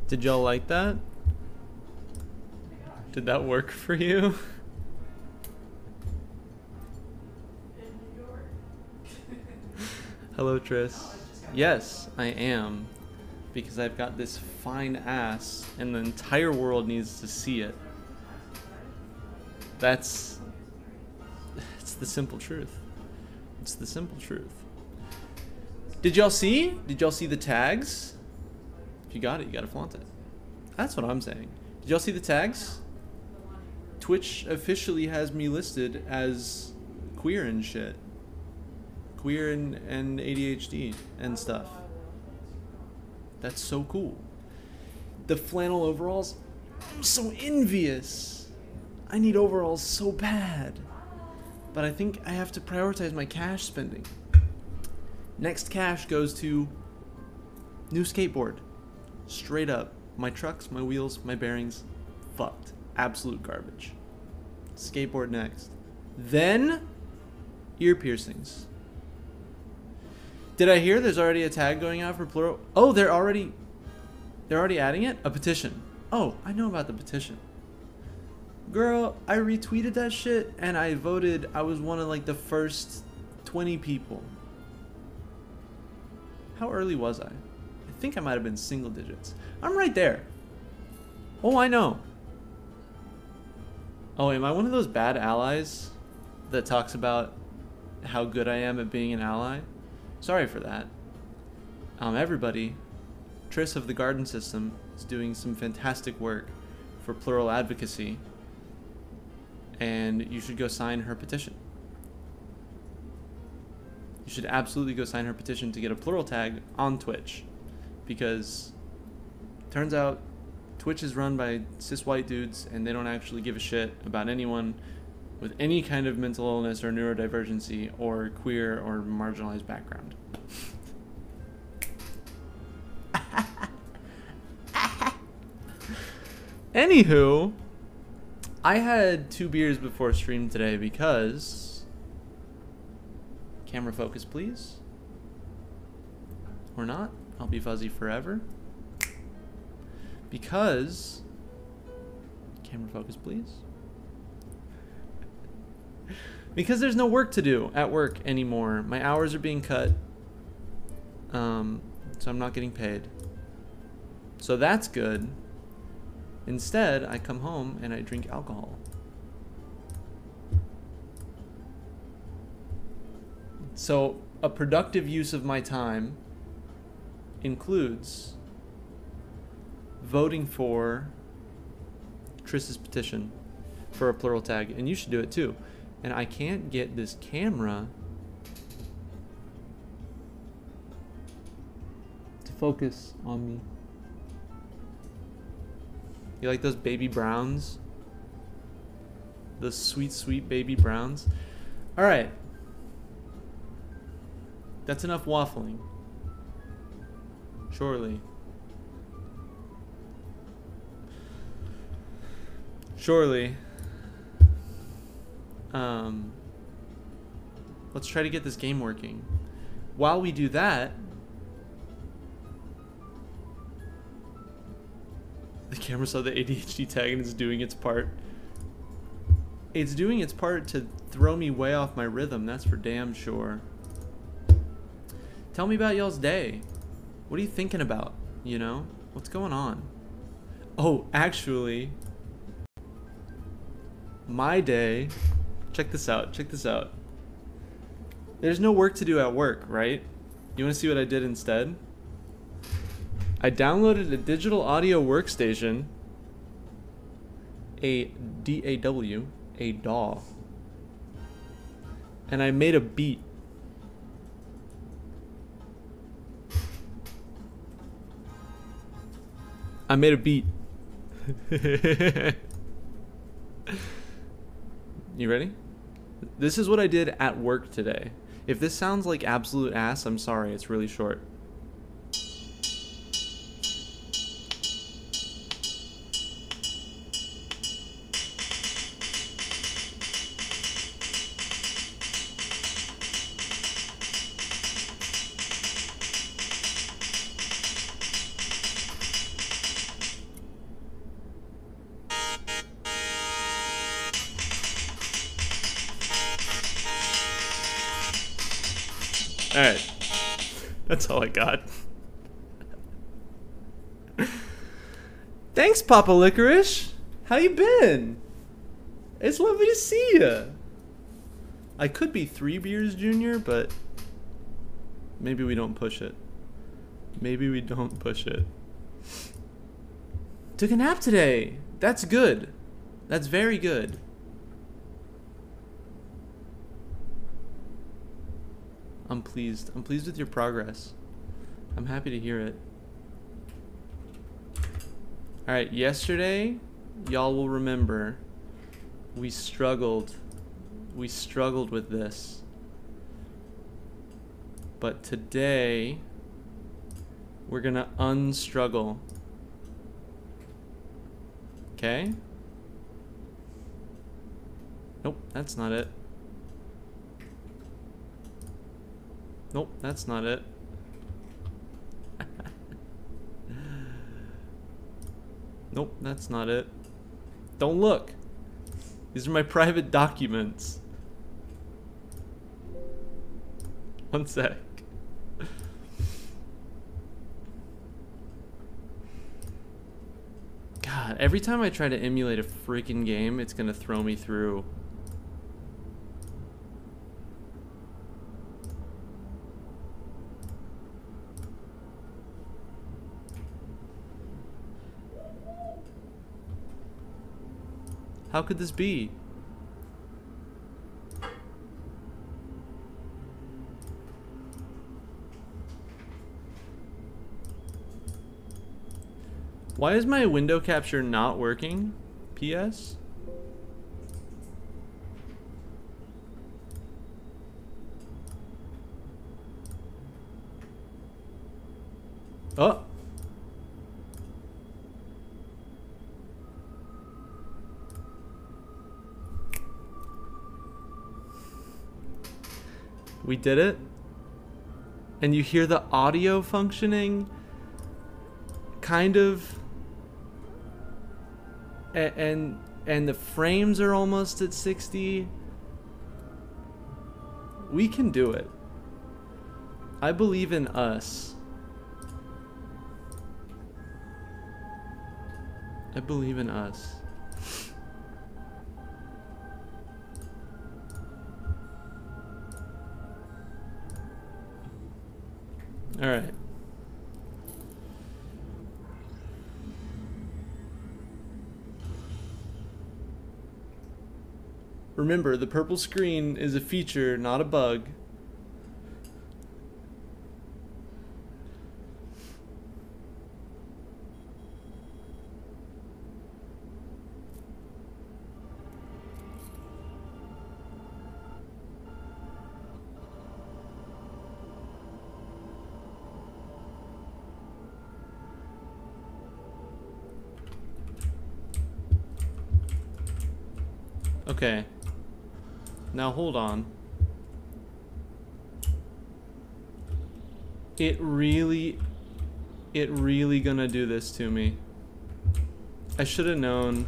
Did y'all like that? Did that work for you? Hello, Tris. Yes, I am. Because I've got this fine ass and the entire world needs to see it. It's the simple truth. It's the simple truth. Did y'all see? Did y'all see the tags? If you got it, you gotta flaunt it. That's what I'm saying. Did y'all see the tags? Twitch officially has me listed as queer and shit. Queer and ADHD and stuff. That's so cool. The flannel overalls, I'm so envious. I need overalls so bad. But I think I have to prioritize my cash spending. Next cash goes to new skateboard. Straight up. My trucks, my wheels, my bearings, fucked. Absolute garbage. Skateboard next. Then, ear piercings. Did I hear there's already a tag going out for plural? Oh, they're already adding it? A petition. Oh, I know about the petition. Girl, I retweeted that shit and I voted. I was one of like the first 20 people. How early was I? I think I might have been single digits. I'm right there. Oh, I know. Oh, am I one of those bad allies that talks about how good I am at being an ally? Sorry for that. Everybody, Triss of the Garden System is doing some fantastic work for plural advocacy, and you should go sign her petition. You should absolutely go sign her petition to get a plural tag on Twitch, because turns out Twitch is run by cis white dudes and they don't actually give a shit about anyone with any kind of mental illness or neurodivergency or queer or marginalized background. Anywho, I had 2 beers before stream today because... Camera focus, please. Or not. I'll be fuzzy forever. Because... Camera focus, please. Because there's no work to do at work anymore. My hours are being cut. So I'm not getting paid. So that's good. Instead, I come home and I drink alcohol. So a productive use of my time includes voting for Triss's petition for a plural tag, and you should do it too. And I can't get this camera to focus on me. You like those baby browns? Those sweet, sweet baby browns? Alright. That's enough waffling. Surely. Surely. Let's try to get this game working. While we do that, the camera saw the ADHD tag and is doing its part. It's doing its part to throw me way off my rhythm, that's for damn sure. Tell me about y'all's day. What are you thinking about, you know? What's going on? Oh, actually, my day, check this out, check this out. There's no work to do at work, right? You want to see what I did instead? I downloaded a digital audio workstation, a DAW, a DAW, and I made a beat. I made a beat. You ready? This is what I did at work today. If this sounds like absolute ass, I'm sorry, it's really short. Alright. That's all I got. Thanks, Papa Licorice. How you been? It's lovely to see you. I could be 3 beers junior, but maybe we don't push it. Maybe we don't push it. Took a nap today. That's good. That's very good. I'm pleased. I'm pleased with your progress. I'm happy to hear it. Alright, yesterday, y'all will remember, we struggled. We struggled with this. But today, we're gonna unstruggle. Okay? Nope, that's not it. Nope, that's not it. Nope, that's not it. Don't look. These are my private documents. One sec. God, every time I try to emulate a freaking game, it's gonna throw me through. How could this be? Why is my window capture not working? PS? Oh! We did it. And you hear the audio functioning, kind of, and the frames are almost at 60. We can do it. I believe in us. I believe in us. All right. Remember, the purple screen is a feature, not a bug. Okay. Now hold on. It really gonna do this to me. I should have known.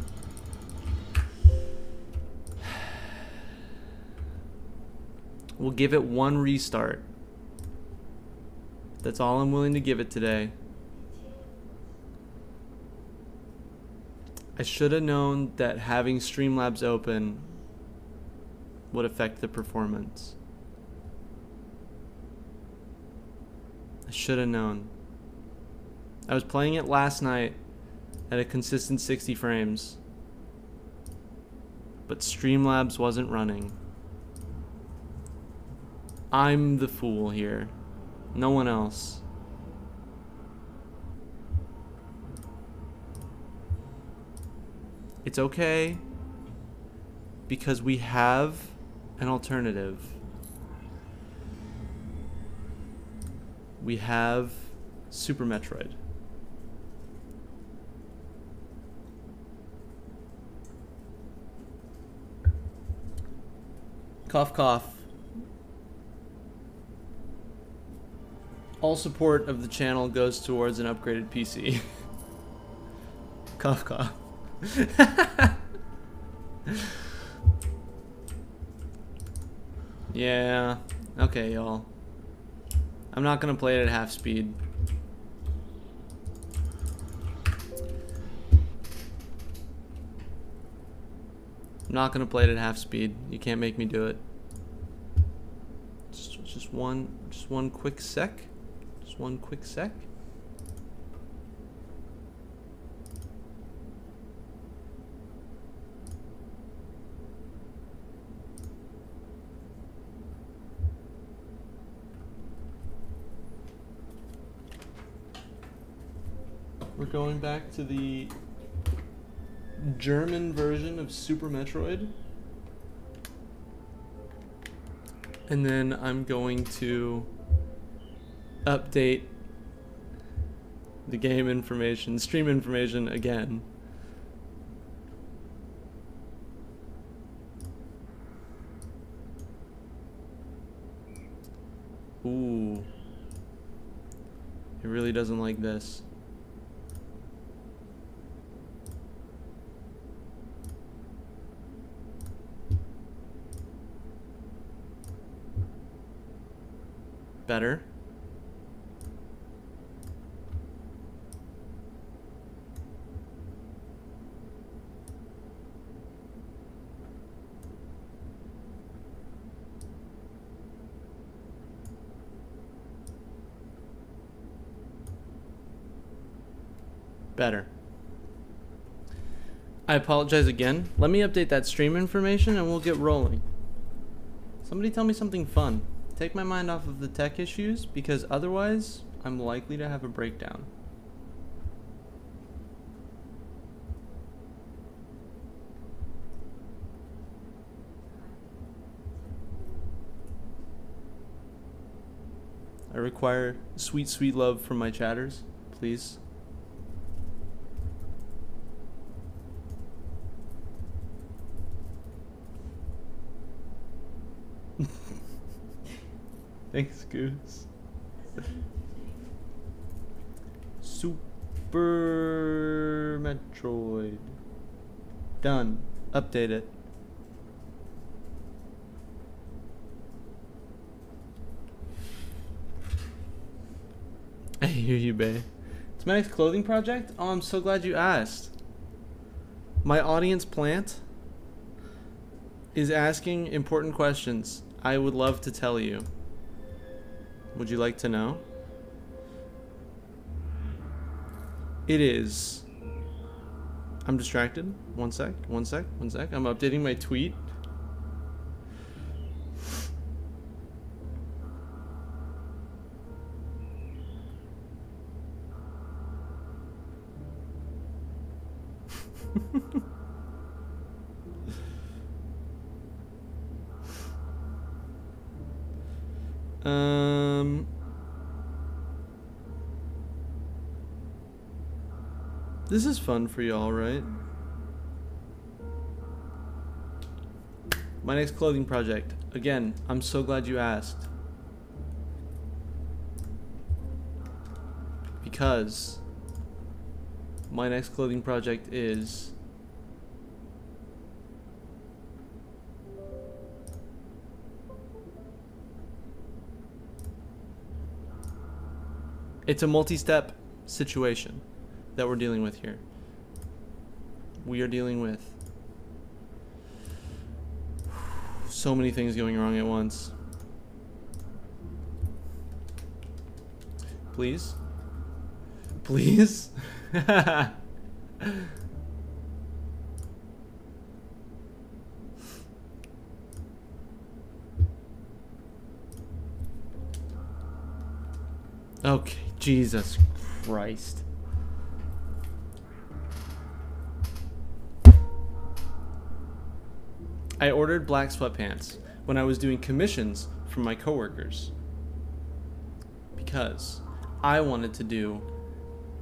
We'll give it one restart. That's all I'm willing to give it today. I should have known that having Streamlabs open would affect the performance. I should have known. I was playing it last night at a consistent 60 frames, but Streamlabs wasn't running. I'm the fool here, no one else. It's okay, because we have an alternative. We have Super Metroid. Cough, cough. All support of the channel goes towards an upgraded PC. Cough, cough. Yeah. Okay, y'all. I'm not gonna play it at half speed. I'm not gonna play it at half speed. You can't make me do it. Just one quick sec. Just one quick sec. We're going back to the German version of Super Metroid. And then I'm going to update the game information, stream information again. Ooh. It really doesn't like this. Better. Better. I apologize again. Let me update that stream information and we'll get rolling. Somebody tell me something fun. Take my mind off of the tech issues, because otherwise I'm likely to have a breakdown. I require sweet, sweet love from my chatters, please. Thanks, Goose. Super Metroid. Done. Update it. I hear you, bae. It's my next clothing project? Oh, I'm so glad you asked. My audience plant is asking important questions. I would love to tell you. Would you like to know? It is. I'm distracted. One sec. I'm updating my tweet. This is fun for y'all, right? My next clothing project. Again, I'm so glad you asked. Because my next clothing project is it's a multi-step situation that we're dealing with here. We are dealing with so many things going wrong at once. Please? Please? Okay, Jesus Christ. I ordered black sweatpants when I was doing commissions for my coworkers because I wanted to do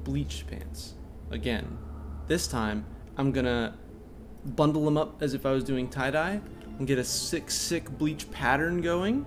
bleached pants. Again, this time I'm gonna bundle them up as if I was doing tie-dye and get a sick bleach pattern going,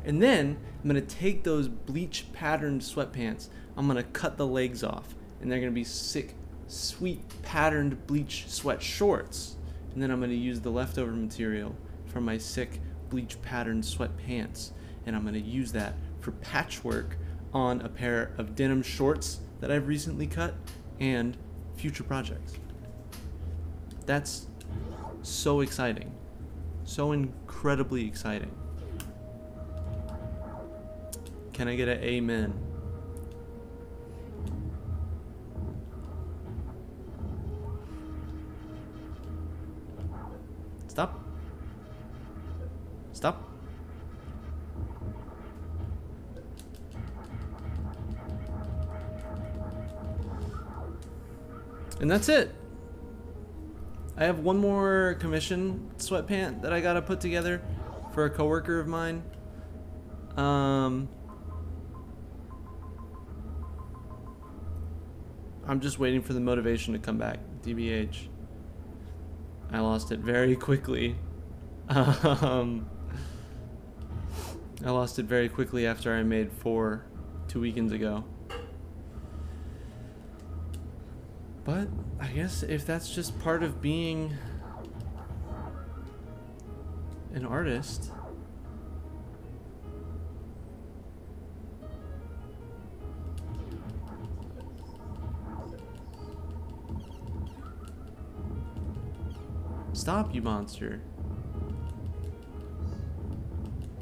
and then I'm gonna take those bleach patterned sweatpants, I'm gonna cut the legs off, and they're gonna be sick, sweet patterned bleach sweat shorts. And then I'm going to use the leftover material from my sick bleach patterned sweatpants. and I'm going to use that for patchwork on a pair of denim shorts that I've recently cut and future projects. That's so exciting. So incredibly exciting. Can I get an amen? Stop. Stop. And that's it. I have one more commission sweatpant that I gotta put together for a coworker of mine. I'm just waiting for the motivation to come back. DBH. I lost it very quickly. I lost it very quickly after I made 4 2 weekends ago. But I guess if that's just part of being an artist, stop, you monster.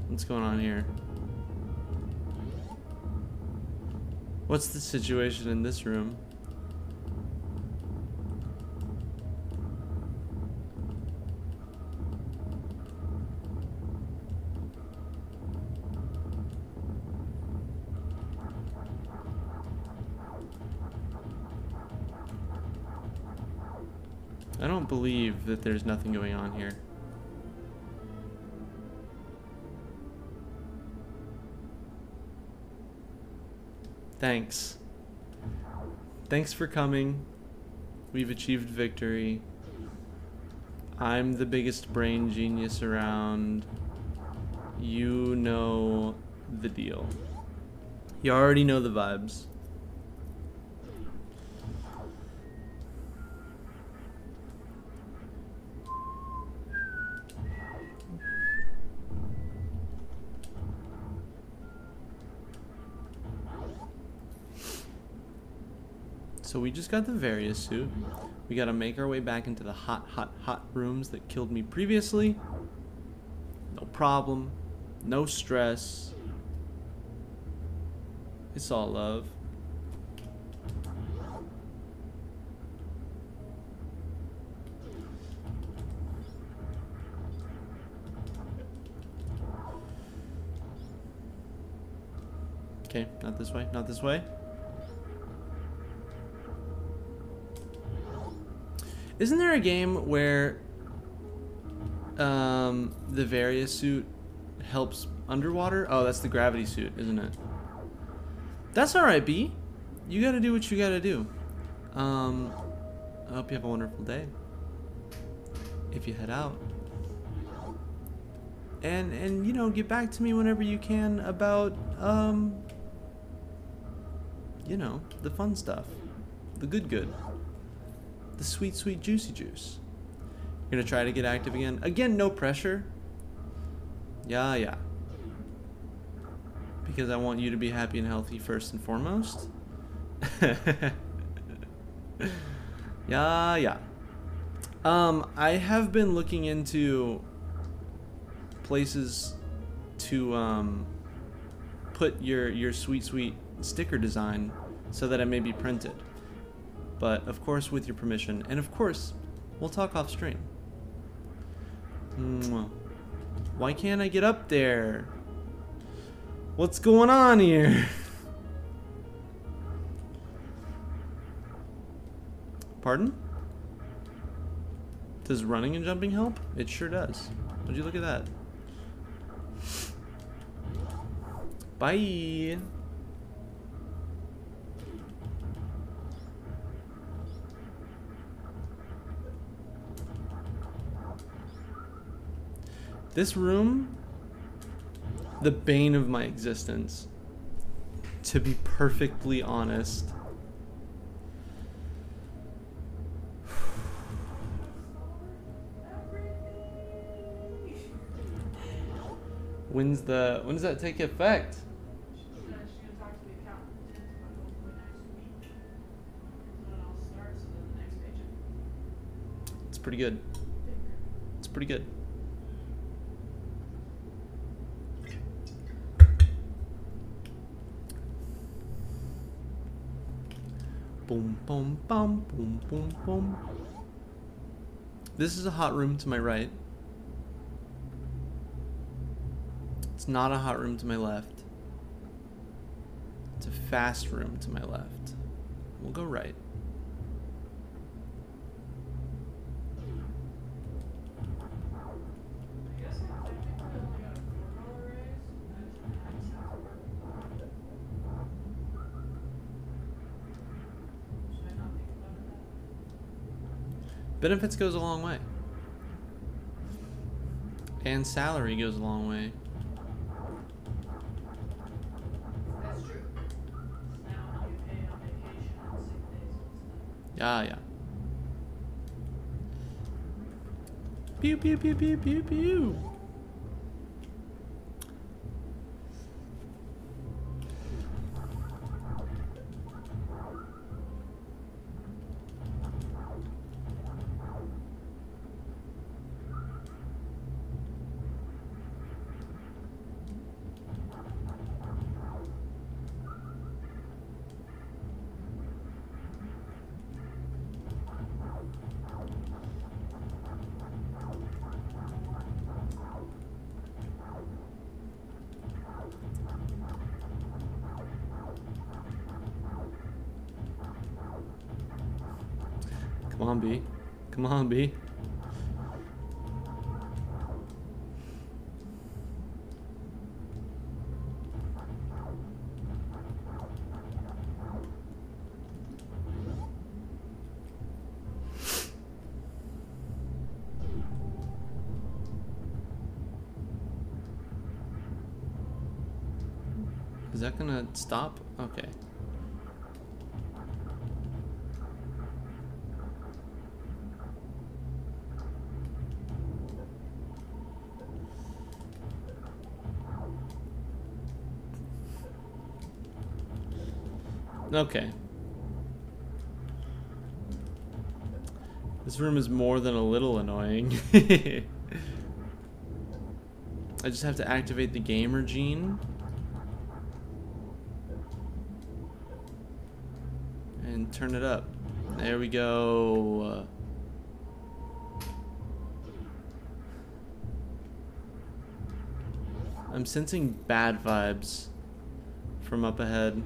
What's going on here? What's the situation in this room? I don't believe that there's nothing going on here. Thanks. Thanks for coming. We've achieved victory. I'm the biggest brain genius around. You know the deal. You already know the vibes. So we just got the various suit. We gotta make our way back into the hot, hot, hot rooms that killed me previously. No problem. No stress. It's all love. Okay, not this way, not this way. Isn't there a game where the various suit helps underwater? Oh, that's the gravity suit, isn't it? That's alright, B. You gotta do what you gotta do. I hope you have a wonderful day. If you head out. And you know, get back to me whenever you can about, you know, the fun stuff. The good. The sweet, sweet juicy juice. You're gonna try to get active again. Again, no pressure. Yeah. Because I want you to be happy and healthy first and foremost. Yeah. I have been looking into places to put your sweet, sweet sticker design so that it may be printed. But, of course, with your permission. And, of course, we'll talk off stream. Why can't I get up there? What's going on here? Pardon? Does running and jumping help? It sure does. Would you look at that? Bye! This room, the bane of my existence, to be perfectly honest. When does that take effect? She's gonna talk to the accountant, but hopefully next week. So then I'll start, so then the next paycheck. It's pretty good. It's pretty good. Boom, boom, boom, boom, boom, boom. This is a hot room to my right. It's not a hot room to my left. It's a fast room to my left. We'll go right. I guess I technically only got a $4 raise. Should I not think about that? Benefits goes a long way. And salary goes a long way. That's true. Now you pay on vacation on sick days and stuff. Yeah, yeah. Pew, pew, pew, pew, pew, pew. Come on, B. Come on, B. Is that gonna stop? Okay. Okay. This room is more than a little annoying. I just have to activate the gamer gene. And turn it up. There we go. I'm sensing bad vibes from up ahead.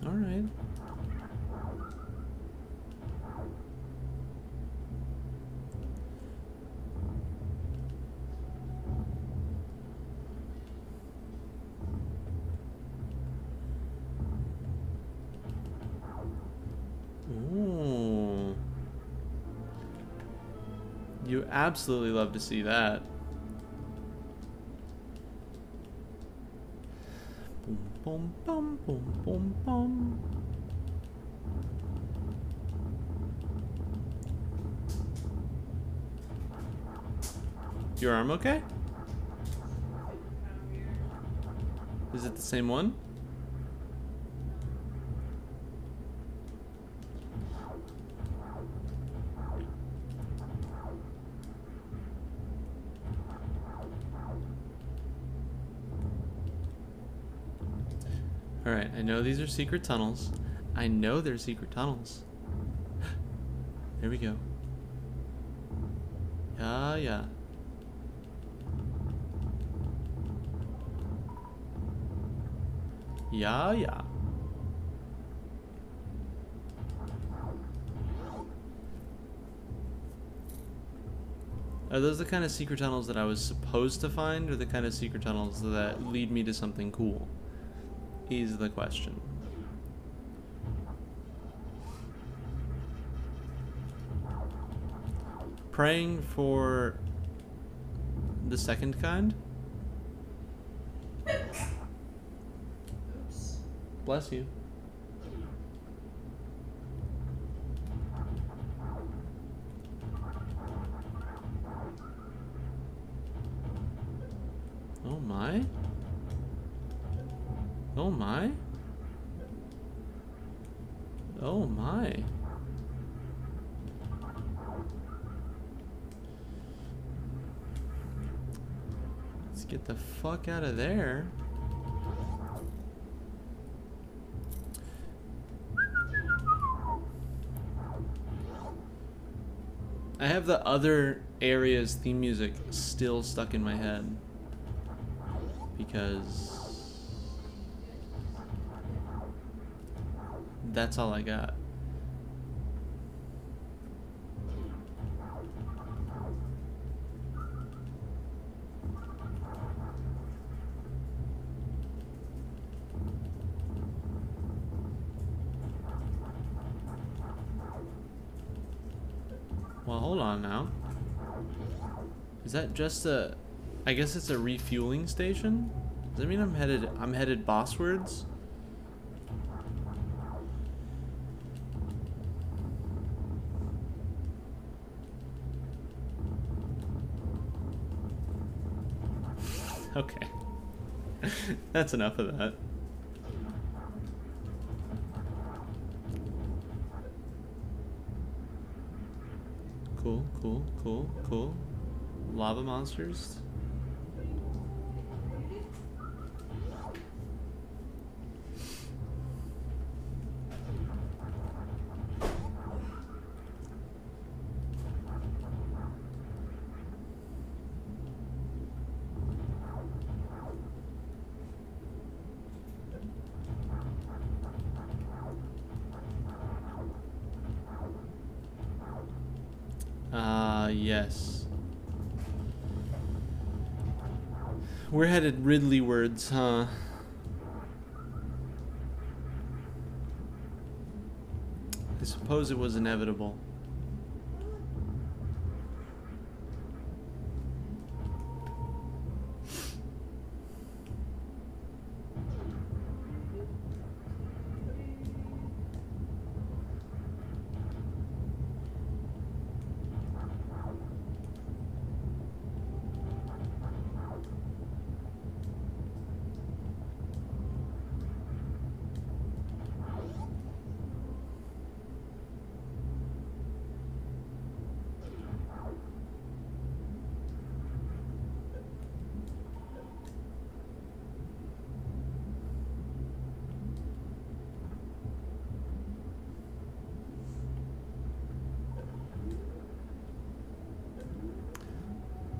All right. Ooh. You absolutely love to see that. Boom, boom, boom, boom, boom. Your arm okay? Is it the same one? Alright, I know these are secret tunnels. I know they're secret tunnels. There we go. Yeah, yeah. Yeah, yeah. Are those the kind of secret tunnels that I was supposed to find, or the kind of secret tunnels that lead me to something cool? Is the question. praying for the second kind. Oops. Bless you. Oh my. Oh my. Oh my. Let's get the fuck out of there. I have the other area's theme music still stuck in my head because that's all I got. Well, hold on now. Is that just a... I guess it's a refueling station? Does that mean I'm headed bosswards? Okay. That's enough of that. Cool, cool, cool, cool. Lava monsters. Yes. We're headed Ridleywards, huh? I suppose it was inevitable.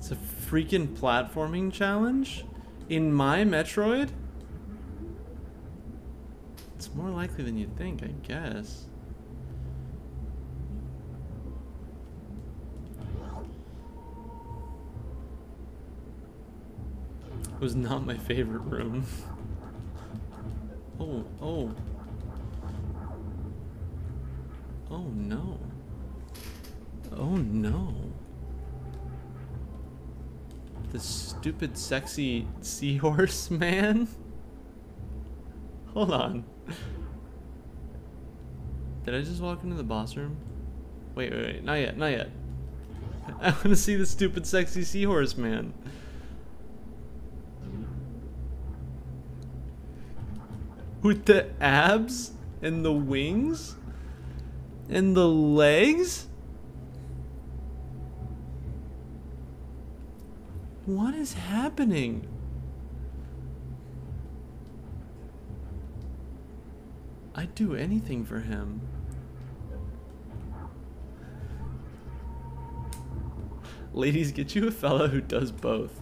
It's a freaking platforming challenge? In my Metroid? It's more likely than you'd think, I guess. It was not my favorite room. Oh, oh. Oh no. Oh no. The stupid sexy seahorse man? Hold on. Did I just walk into the boss room? Wait, not yet, not yet. I want to see the stupid sexy seahorse man. With the abs and the wings and the legs? What is happening? I'd do anything for him. Ladies, get you a fella who does both.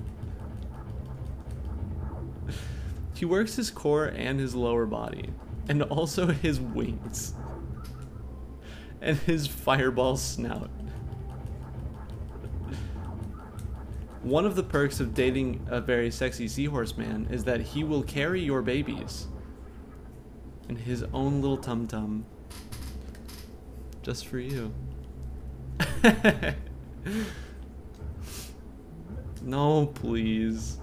He works his core and his lower body, and also his wings, and his fireball snout. One of the perks of dating a very sexy seahorse man is that he will carry your babies in his own little tum-tum just for you. No, please.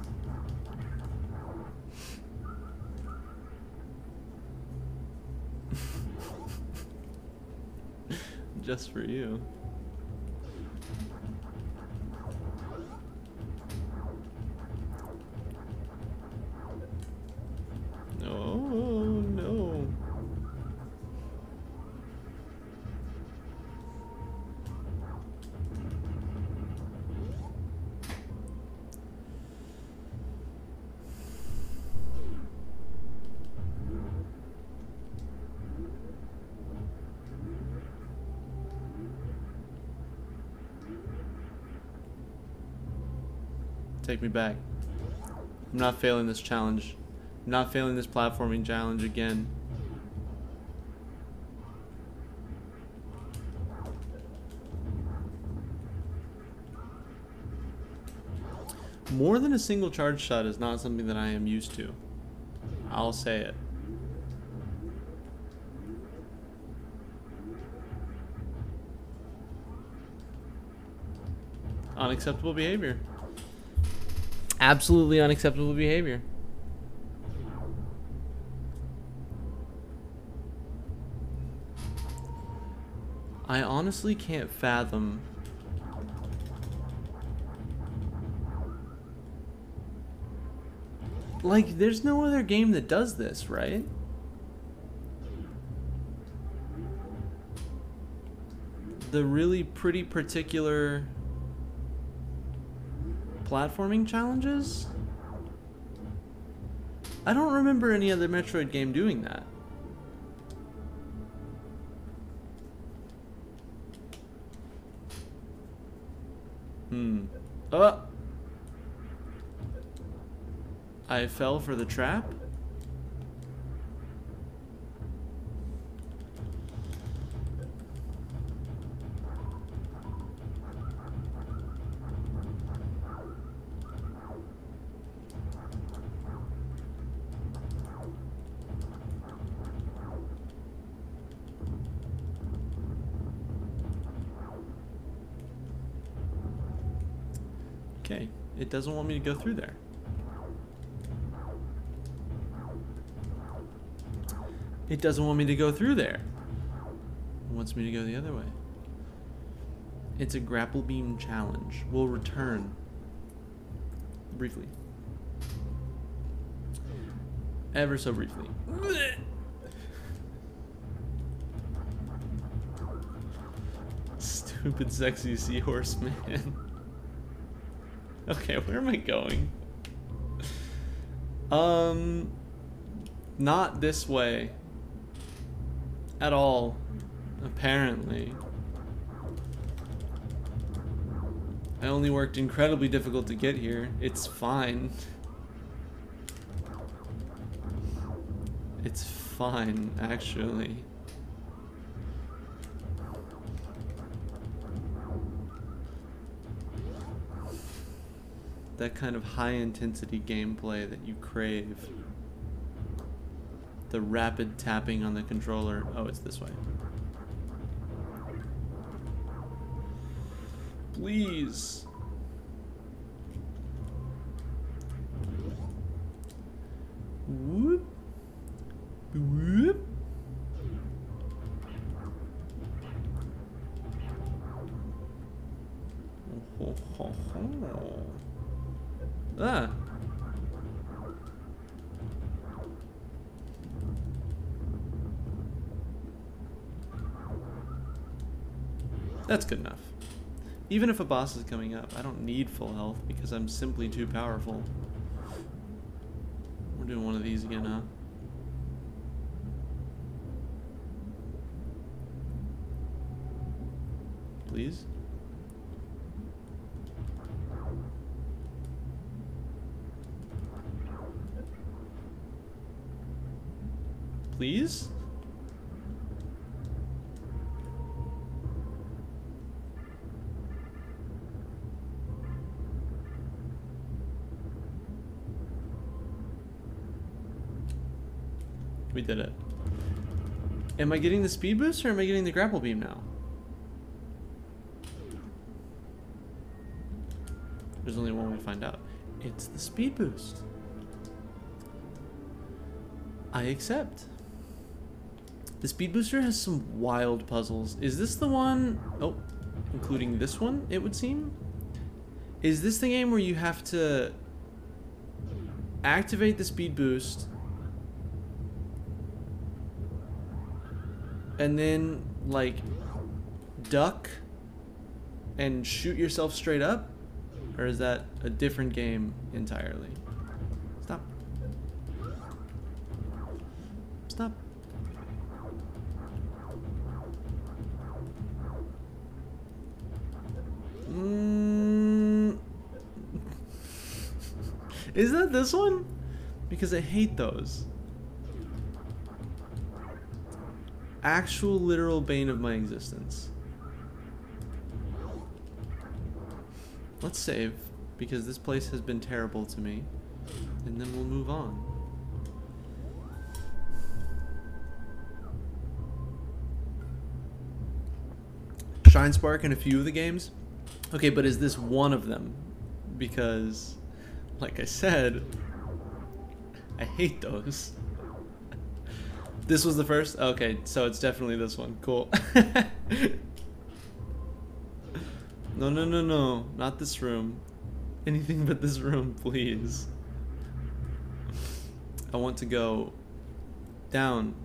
Just for you. No, no. Take me back. I'm not failing this challenge. I'm not failing this platforming challenge again. More than a single charge shot is not something that I am used to. I'll say it. Unacceptable behavior. Absolutely unacceptable behavior. I honestly can't fathom like there's no other game that does this, right? The really pretty particular platforming challenges? I don't remember any other Metroid game doing that. I fell for the trap? Okay, it doesn't want me to go through there. It doesn't want me to go through there. It wants me to go the other way. It's a grapple beam challenge. We'll return briefly. Ever so briefly. Stupid sexy seahorse man. Okay, where am I going? Not this way. At all. Apparently. I only worked incredibly difficult to get here. It's fine. It's fine, actually. That kind of high-intensity gameplay that you crave. The rapid tapping on the controller. Oh, it's this way. Please. Whoop. Whoop. Ho, ho, ho. Ah. That's good enough. Even if a boss is coming up, I don't need full health because I'm simply too powerful. We're doing one of these again, huh? Please? Please? We did it. Am I getting the speed boost or am I getting the grapple beam now? There's only one way to find out. It's the speed boost. I accept. The speed booster has some wild puzzles. Is this the one? Oh, including this one, it would seem. Is this the game where you have to activate the speed boost and then like duck and shoot yourself straight up? Or is that a different game entirely? Stop. Stop. Is that this one? Because I hate those. Actual literal bane of my existence. Let's save, because this place has been terrible to me. And then we'll move on. Shine Spark in a few of the games. Okay, but is this one of them? Because, like I said, I hate those. This was the first? Okay, so it's definitely this one. Cool. No, no, no, no. Not this room. Anything but this room, please. I want to go down.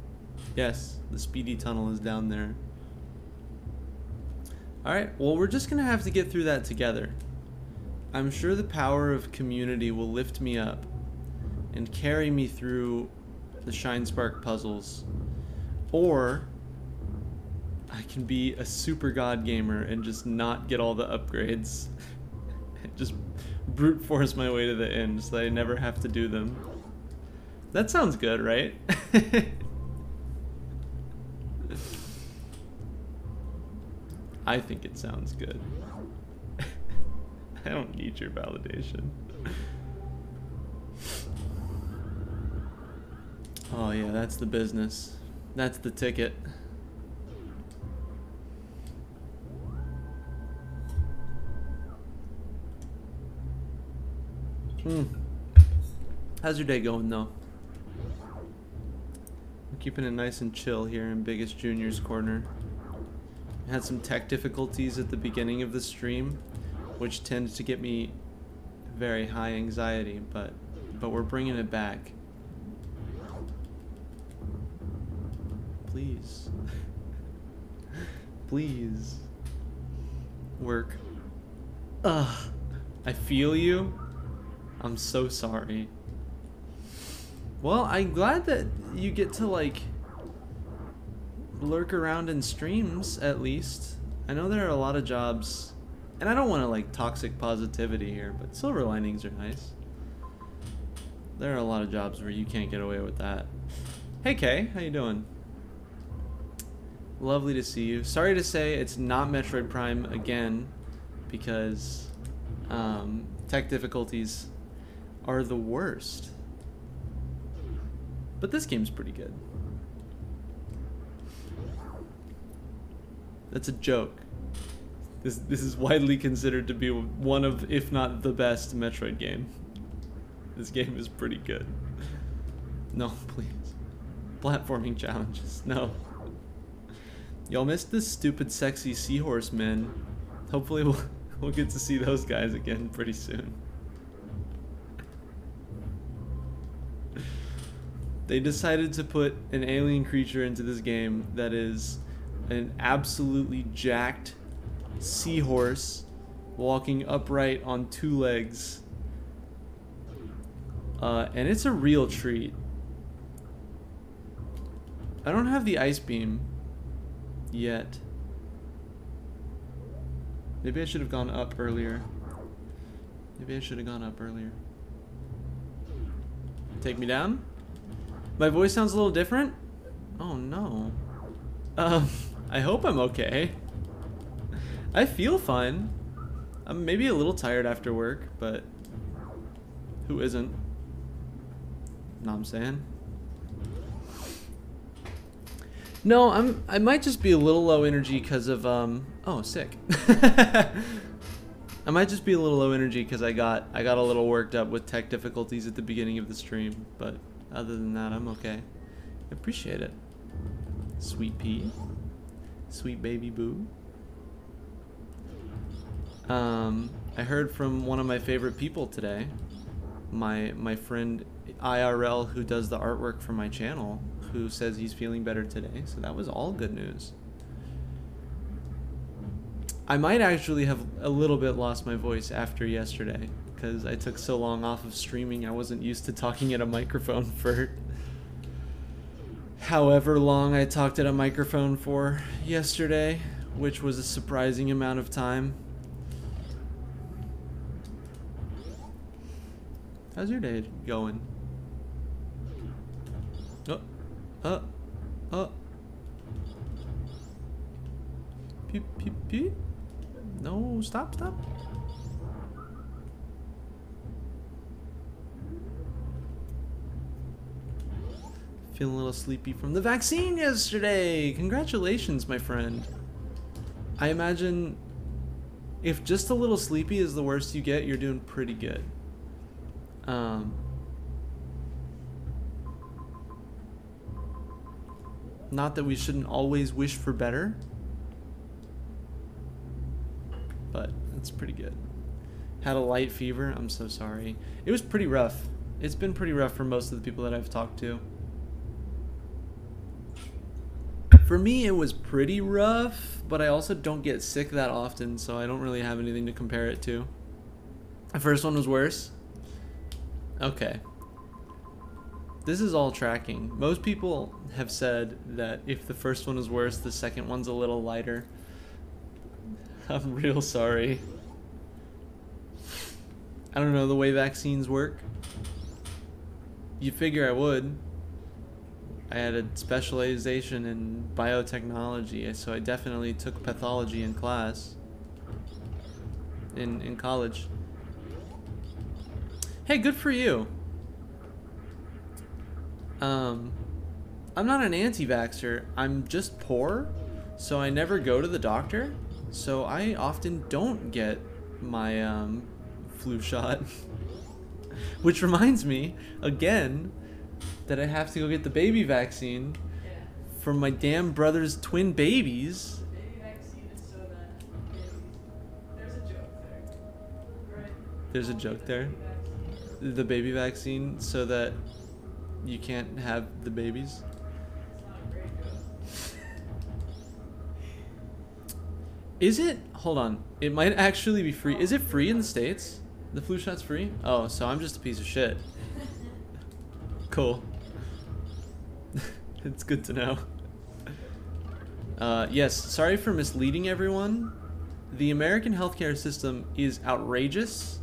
Yes, the speedy tunnel is down there. Alright, well, we're just gonna have to get through that together. I'm sure the power of community will lift me up and carry me through the Shine Spark puzzles. Or I can be a super god gamer and just not get all the upgrades. Just brute force my way to the end so that I never have to do them. That sounds good, right? I think it sounds good. I don't need your validation. Oh yeah, that's the business. That's the ticket. How's your day going though? We're keeping it nice and chill here in Biggest Junior's Corner. Had some tech difficulties at the beginning of the stream, which tends to get me very high anxiety, but we're bringing it back. Please. Please. Work. Ugh. I feel you. I'm so sorry. Well, I'm glad that you get to like lurk around in streams at least. I know there are a lot of jobs, and I don't want to like toxic positivity here, but silver linings are nice. There are a lot of jobs where you can't get away with that. Hey Kay, how you doing? Lovely to see you. Sorry to say it's not Metroid Prime again, because tech difficulties are the worst. But this game's pretty good. That's a joke. This is widely considered to be one of, if not the best, Metroid game. This game is pretty good. No, please. Platforming challenges, no. Y'all missed this stupid sexy seahorse men. Hopefully we'll get to see those guys again pretty soon. They decided to put an alien creature into this game that is an absolutely jacked seahorse walking upright on two legs. And it's a real treat. I don't have the ice beam yet. Maybe I should have gone up earlier. Maybe I should have gone up earlier. Take me down? My voice sounds a little different? Oh no. I hope I'm okay. I feel fine. I'm maybe a little tired after work, but who isn't? Know what I'm saying? No, I might just be a little low energy because of oh, sick. I might just be a little low energy because I got a little worked up with tech difficulties at the beginning of the stream, but other than that, I'm okay. I appreciate it. Sweet pea. Sweet baby boo. I heard from one of my favorite people today, my friend IRL who does the artwork for my channel, who says he's feeling better today, so that was all good news. I might actually have a little bit lost my voice after yesterday because I took so long off of streaming. I wasn't used to talking at a microphone for however long I talked at a microphone for yesterday, which was a surprising amount of time. How's your day going? Peep, peep, peep. No, stop. Feeling a little sleepy from the vaccine yesterday. Congratulations, my friend. I imagine if just a little sleepy is the worst you get, you're doing pretty good. Not that we shouldn't always wish for better, but it's pretty good. Had a light fever. I'm so sorry. It was pretty rough. It's been pretty rough for most of the people that I've talked to. For me, it was pretty rough, but I also don't get sick that often, so I don't really have anything to compare it to. The first one was worse. Okay. This is all tracking. Most people have said that if the first one is worse, the second one's a little lighter. I'm real sorry. I don't know the way vaccines work. You'd figure I would. I had a specialization in biotechnology, so I definitely took pathology in class. In college. Hey, good for you. I'm not an anti-vaxxer. I'm just poor, so I never go to the doctor. So I often don't get my flu shot. Which reminds me, again, that I have to go get the baby vaccine for my damn brother's twin babies. The baby vaccine is so that there's a joke there, right? There's a joke there. The baby vaccine so that you can't have the babies. It's not a great joke. Is it? Hold on. It might actually be free. Is it free in the States? The flu shot's free? Oh, so I'm just a piece of shit. Cool. It's good to know. Yes, sorry for misleading everyone. The American healthcare system is outrageous,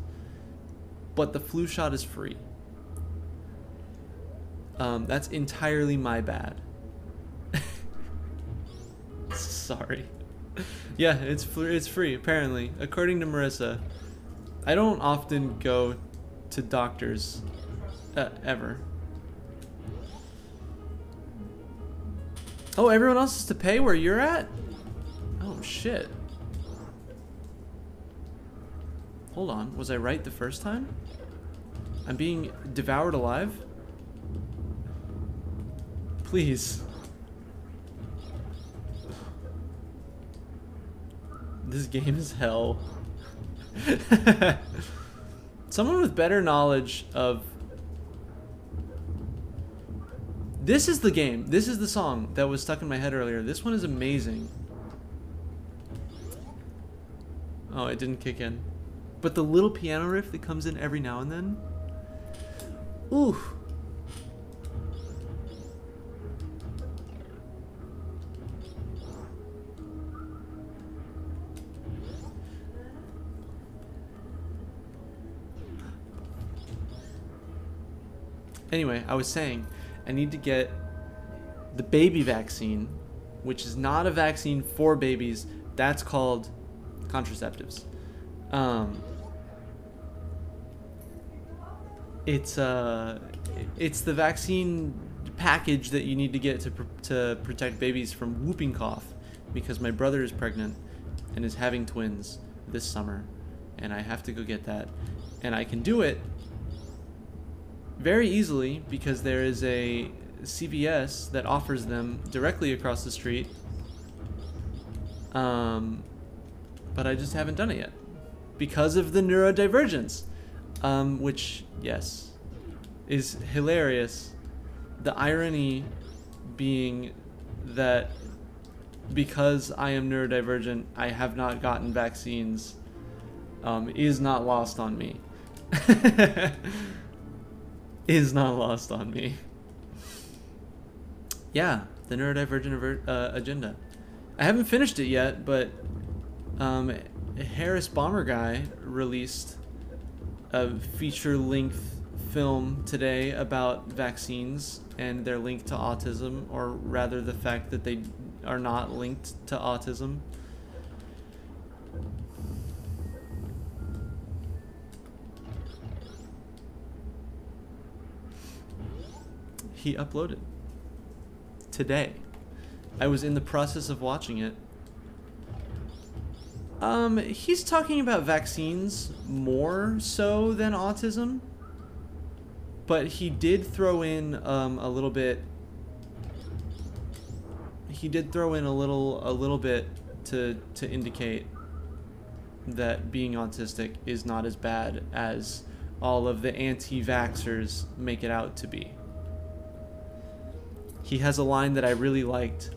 but the flu shot is free. That's entirely my bad. Sorry. Yeah, it's free, apparently. According to Marissa. I don't often go to doctors, ever. Oh, everyone else is to pay where you're at? Oh, shit. Hold on, was I right the first time? I'm being devoured alive? Please. This game is hell. Someone with better knowledge of... This is the game. This is the song that was stuck in my head earlier. This one is amazing. Oh, it didn't kick in. But the little piano riff that comes in every now and then. Ooh. Anyway, I was saying, I need to get the baby vaccine, which is not a vaccine for babies. That's called contraceptives. It's the vaccine package that you need to get to protect babies from whooping cough, because my brother is pregnant and is having twins this summer, and I have to go get that. And I can do it very easily because there is a CVS that offers them directly across the street. But I just haven't done it yet because of the neurodivergence, which, yes, is hilarious. The irony being that because I am neurodivergent, I have not gotten vaccines, is not lost on me. Is not lost on me. Yeah, the neurodivergent agenda. I haven't finished it yet, but Harris Bomber Guy released a feature-length film today about vaccines and their link to autism, or rather the fact that they are not linked to autism. He uploaded today. I was in the process of watching it. He's talking about vaccines more so than autism, but he did throw in a little bit. He did throw in a little bit to indicate that being autistic is not as bad as all of the anti-vaxxers make it out to be. He has a line that I really liked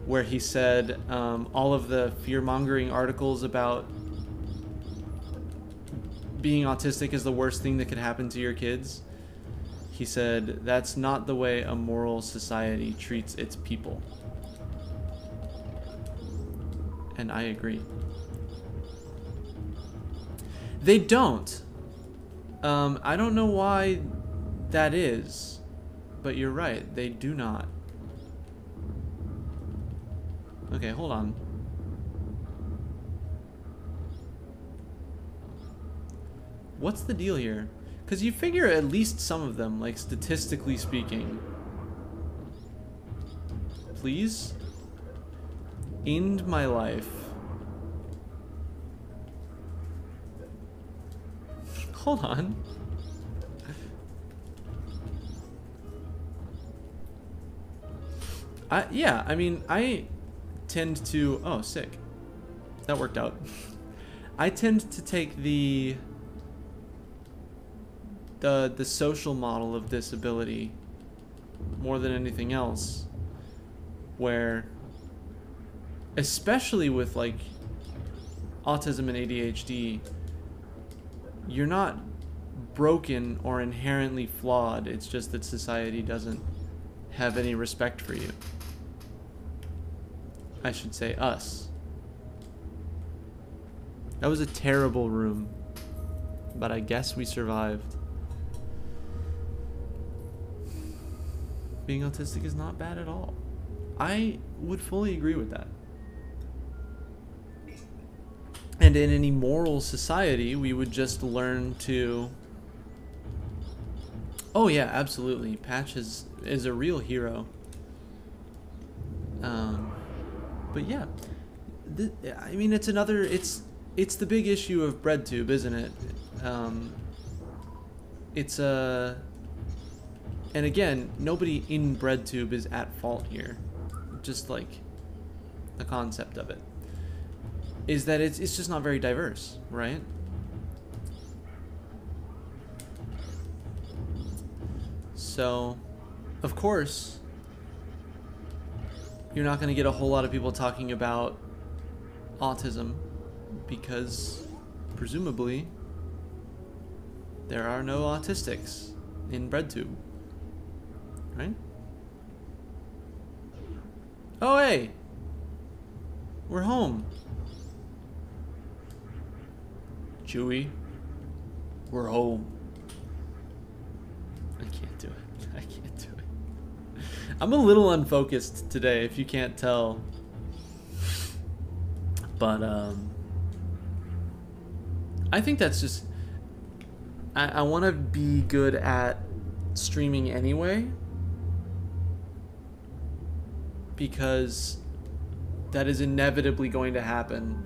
where he said all of the fear-mongering articles about being autistic is the worst thing that could happen to your kids. He said, that's not the way a moral society treats its people. And I agree. They don't. I don't know why that is, but you're right, they do not. Okay, hold on. What's the deal here? Because you figure at least some of them, like statistically speaking. Please? End my life. Hold on. Yeah, I mean, I tend to... Oh, sick. That worked out. I tend to take the social model of disability more than anything else, where, especially with like autism and ADHD, you're not broken or inherently flawed. It's just that society doesn't have any respect for you. I should say us. That was a terrible room, but I guess we survived. Being autistic is not bad at all. I would fully agree with that. And in any moral society, we would just learn to... Oh yeah, absolutely. Patch is a real hero. But yeah, I mean, it's another... It's the big issue of BreadTube, isn't it? It's a... And again, nobody in BreadTube is at fault here. Just like the concept of it is that it's just not very diverse, right? So, of course, you're not going to get a whole lot of people talking about autism because presumably there are no autistics in BreadTube. Right? Oh, hey! We're home. Chewie, we're home. I can't do it. I can't do it. I'm a little unfocused today, if you can't tell. But, I think that's just... I want to be good at streaming anyway, because that is inevitably going to happen.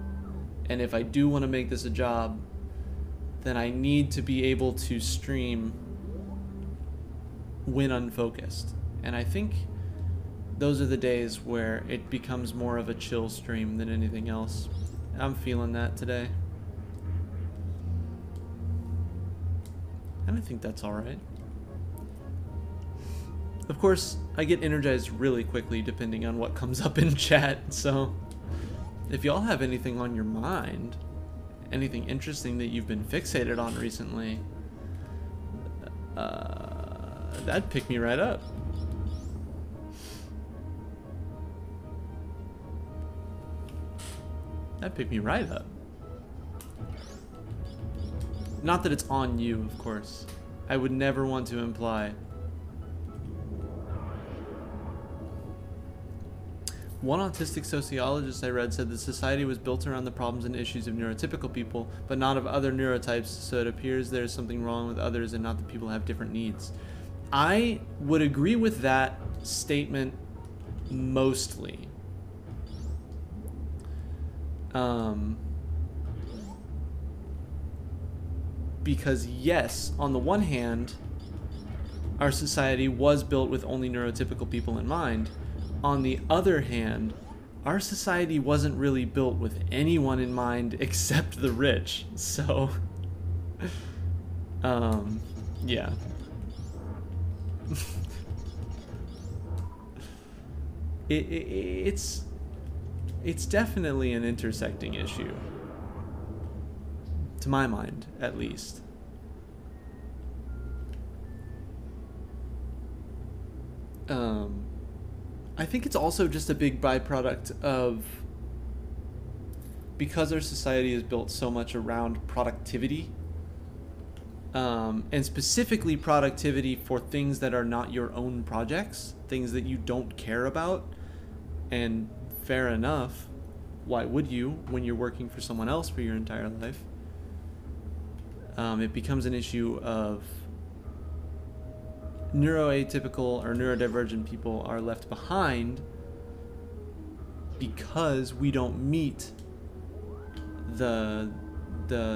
And if I do want to make this a job, then I need to be able to stream when unfocused. And I think those are the days where it becomes more of a chill stream than anything else. I'm feeling that today. And I think that's alright. Of course, I get energized really quickly depending on what comes up in chat, so if y'all have anything on your mind, anything interesting that you've been fixated on recently, that'd pick me right up. That'd pick me right up. Not that it's on you, of course. I would never want to imply. One autistic sociologist I read said that society was built around the problems and issues of neurotypical people, but not of other neurotypes, so it appears there's something wrong with others and not that people have different needs. I would agree with that statement mostly. Because yes, on the one hand, our society was built with only neurotypical people in mind. On the other hand, our society wasn't really built with anyone in mind except the rich. So, yeah. It's definitely an intersecting issue. To my mind, at least. I think it's also just a big byproduct of, because our society is built so much around productivity, and specifically productivity for things that are not your own projects, things that you don't care about, and fair enough, why would you when you're working for someone else for your entire life? It becomes an issue of neuroatypical or neurodivergent people are left behind because we don't meet the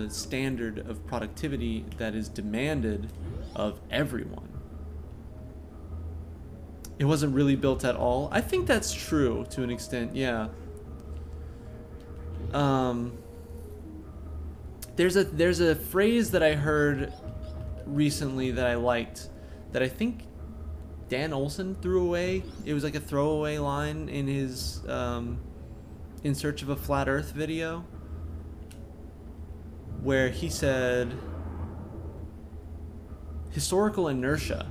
standard of productivity that is demanded of everyone. It wasn't really built at all. I think that's true to an extent, yeah. There's a phrase that I heard recently that I liked, that I think Dan Olson threw away. It was like a throwaway line in his In Search of a Flat Earth video, where he said historical inertia.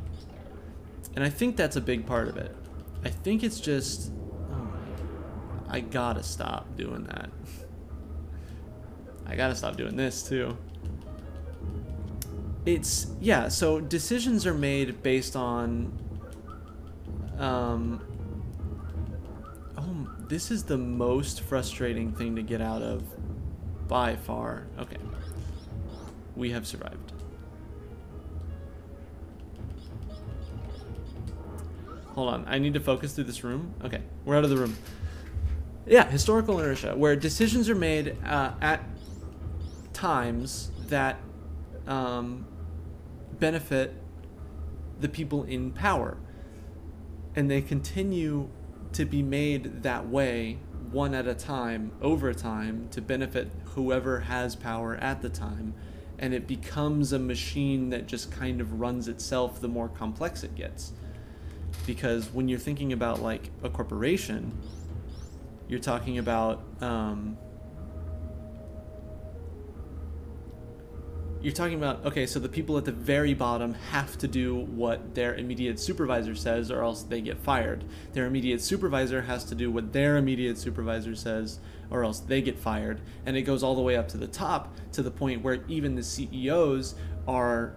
And I think that's a big part of it. I think it's just, oh my, I gotta stop doing that. I gotta stop doing this too. It's, yeah, so decisions are made based on, oh, this is the most frustrating thing to get out of by far. Okay. We have survived. Hold on, I need to focus through this room. Okay, we're out of the room. Yeah, historical inertia, where decisions are made at times that benefit the people in power. And they continue to be made that way, one at a time, over time, to benefit whoever has power at the time. And it becomes a machine that just kind of runs itself the more complex it gets. Because when you're thinking about like a corporation, you're talking about okay, so the people at the very bottom have to do what their immediate supervisor says or else they get fired. Their immediate supervisor has to do what their immediate supervisor says or else they get fired. And it goes all the way up to the top, to the point where even the CEOs are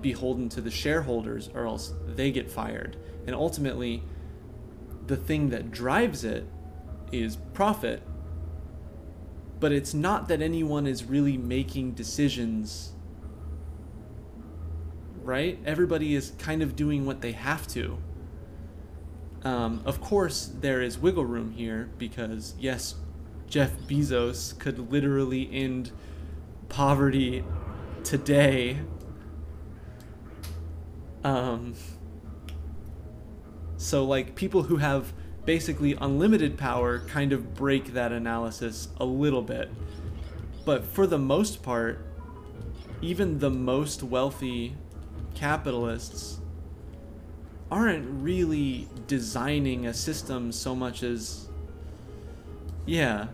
beholden to the shareholders or else they get fired. And ultimately, the thing that drives it is profit, but it's not that anyone is really making decisions, right? Everybody is kind of doing what they have to. Of course, there is wiggle room here because, yes, Jeff Bezos could literally end poverty today. So like people who have basically unlimited power kind of break that analysis a little bit. But for the most part, even the most wealthy capitalists aren't really designing a system so much as, yeah,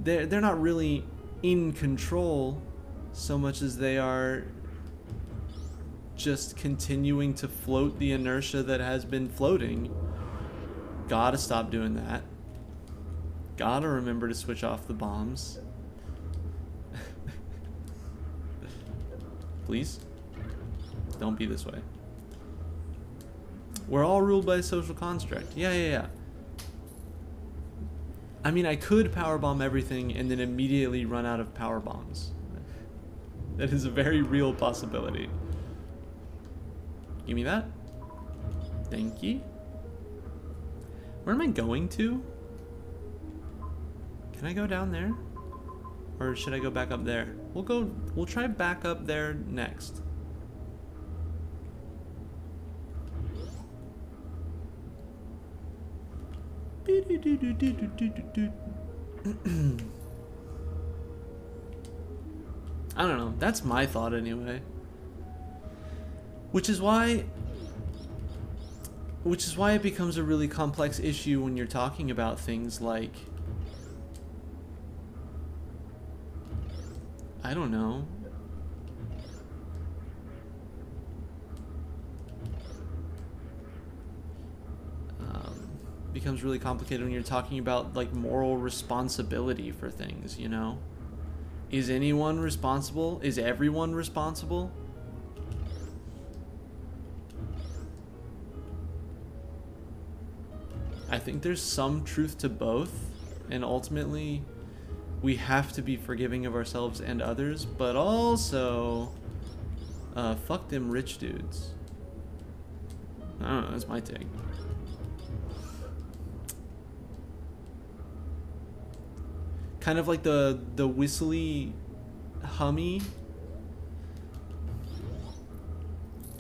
they're not really in control so much as they are just continuing to float the inertia that has been floating. Gotta stop doing that. Gotta remember to switch off the bombs. Please? Don't be this way. We're all ruled by a social construct. Yeah. I mean, I could powerbomb everything and then immediately run out of power bombs. That is a very real possibility. Give me that. Thank you. Where am I going to? Can I go down there? Or should I go back up there? We'll try back up there next. I don't know. That's my thought anyway. Which is why it becomes a really complex issue when you're talking about things like, I don't know, becomes really complicated when you're talking about like moral responsibility for things, you know? Is anyone responsible? Is everyone responsible? I think there's some truth to both, and ultimately we have to be forgiving of ourselves and others, but also fuck them rich dudes. I don't know, that's my take. Kind of like the whistly hummy.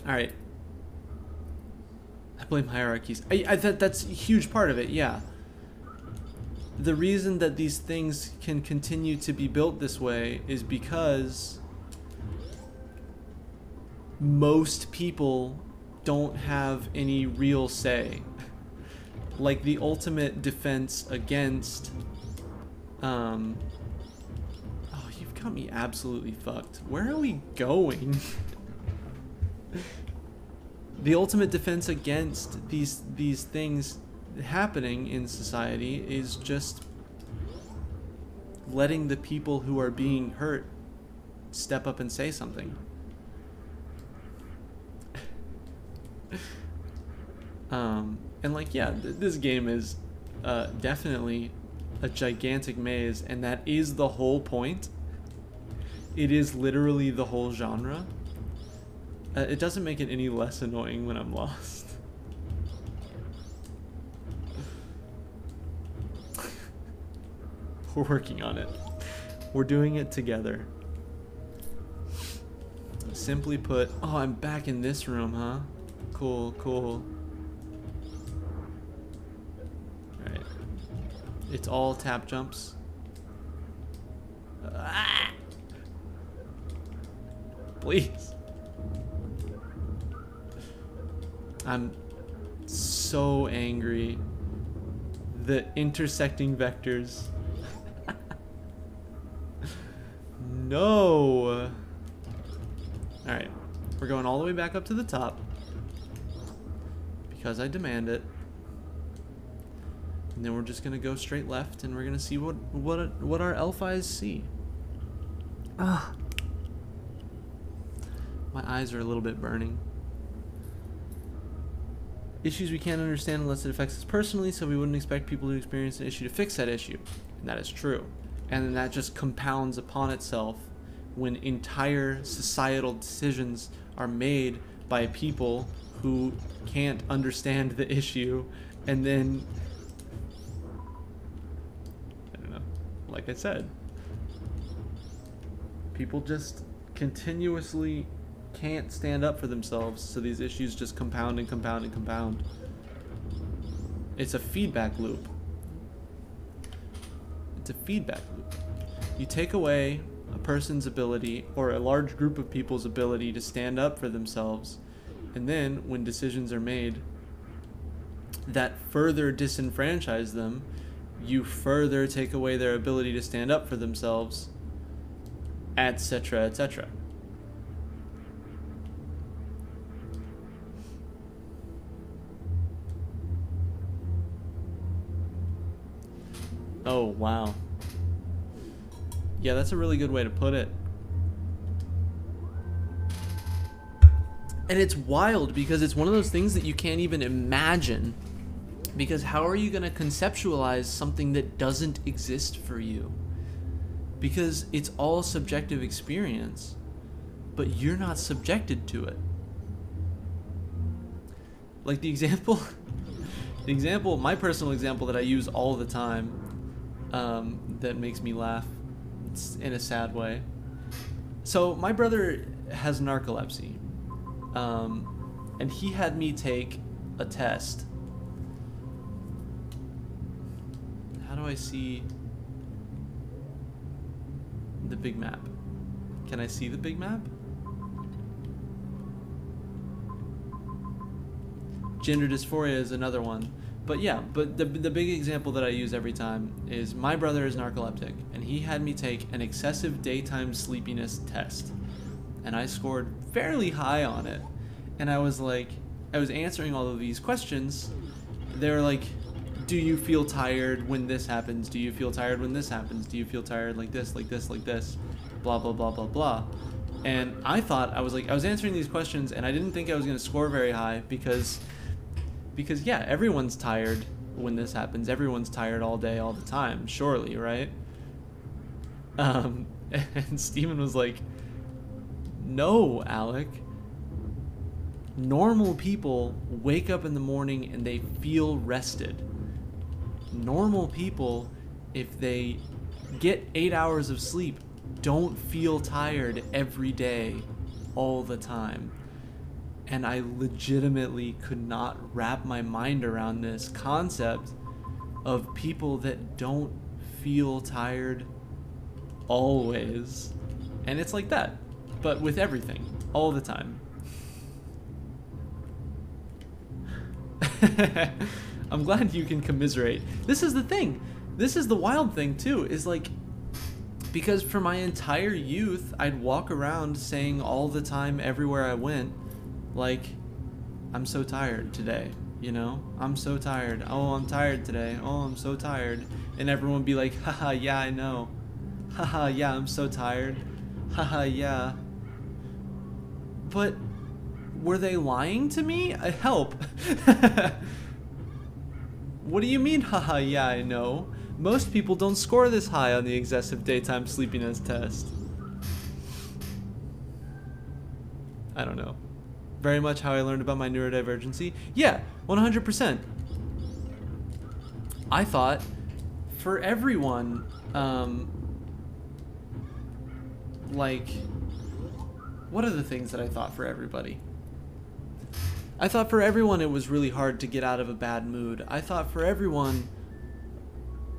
Alright. I blame hierarchies. That's a huge part of it, yeah. The reason that these things can continue to be built this way is because most people don't have any real say. Like the ultimate defense against oh, you've got me absolutely fucked. Where are we going? The ultimate defense against these things happening in society is just letting the people who are being hurt step up and say something. And like, yeah, this game is definitely a gigantic maze, and that is the whole point. It is literally the whole genre. It doesn't make it any less annoying when I'm lost. We're working on it. We're doing it together. Simply put, oh, I'm back in this room, huh? Cool, cool. Alright. It's all tap jumps. Ah! Please. I'm so angry. The intersecting vectors. No. Alright. We're going all the way back up to the top. Because I demand it. And then we're just gonna go straight left, and we're gonna see what our elf eyes see. Ah. My eyes are a little bit burning. Issues we can't understand unless it affects us personally, so we wouldn't expect people who experience an issue to fix that issue. And that is true. And then that just compounds upon itself when entire societal decisions are made by people who can't understand the issue, and then, I don't know, like I said, people just continuously can't stand up for themselves, so these issues just compound and compound and compound. It's a feedback loop. It's a feedback loop. You take away a person's ability, or a large group of people's ability, to stand up for themselves, and then when decisions are made that further disenfranchise them, you further take away their ability to stand up for themselves, etc., etc. Oh, wow. Yeah, that's a really good way to put it. And it's wild because it's one of those things that you can't even imagine. Because how are you going to conceptualize something that doesn't exist for you? Because it's all subjective experience, but you're not subjected to it. Like the example, my personal example that I use all the time, that makes me laugh, it's in a sad way. So my brother has narcolepsy, and he had me take a test. How do I see the big map? Can I see the big map? Gender dysphoria is another one. But yeah, but the big example that I use every time is my brother is narcoleptic, and he had me take an excessive daytime sleepiness test. And I scored fairly high on it. And I was answering all of these questions. They were like, do you feel tired when this happens? Do you feel tired when this happens? Do you feel tired like this, like this, like this? Blah, blah, blah, blah, blah. And I thought, I was answering these questions, and I didn't think I was going to score very high because yeah, everyone's tired when this happens. Everyone's tired all day, all the time, surely, right? And Steven was like, no, Alec. Normal people wake up in the morning and they feel rested. Normal people, if they get 8 hours of sleep, don't feel tired every day, all the time. And I legitimately could not wrap my mind around this concept of people that don't feel tired always. And it's like that, but with everything, all the time. I'm glad you can commiserate. This is the thing. This is the wild thing too, is like, because for my entire youth, I'd walk around saying all the time everywhere I went, like, I'm so tired today, you know? I'm so tired. Oh, I'm tired today. Oh, I'm so tired. And everyone would be like, haha, yeah, I know. Haha, yeah, I'm so tired. Haha, yeah. But were they lying to me? Help. What do you mean, haha, yeah, I know? Most people don't score this high on the excessive daytime sleepiness test. I don't know. Very much how I learned about my neurodivergency. Yeah, 100%. I thought for everyone, like, what are the things that I thought for everybody? I thought for everyone it was really hard to get out of a bad mood. I thought for everyone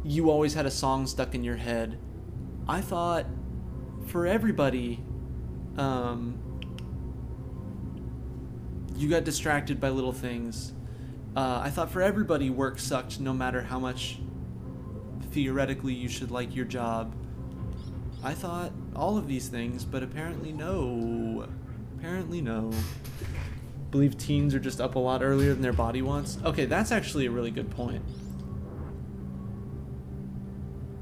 you always had a song stuck in your head. I thought for everybody, you got distracted by little things. I thought for everybody work sucked no matter how much theoretically you should like your job. I thought all of these things, but apparently no. Apparently no. Believe teens are just up a lot earlier than their body wants. Okay, that's actually a really good point.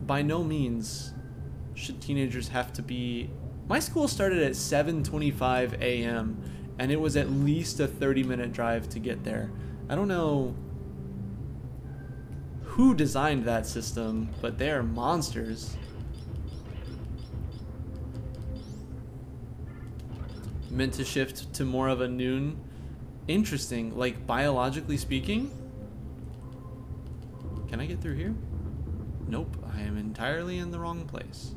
By no means should teenagers have to be... My school started at 7:25 a.m. and it was at least a 30-minute drive to get there. I don't know who designed that system, but they are monsters. Meant to shift to more of a noon. Interesting. Like, biologically speaking? Can I get through here? Nope. I am entirely in the wrong place.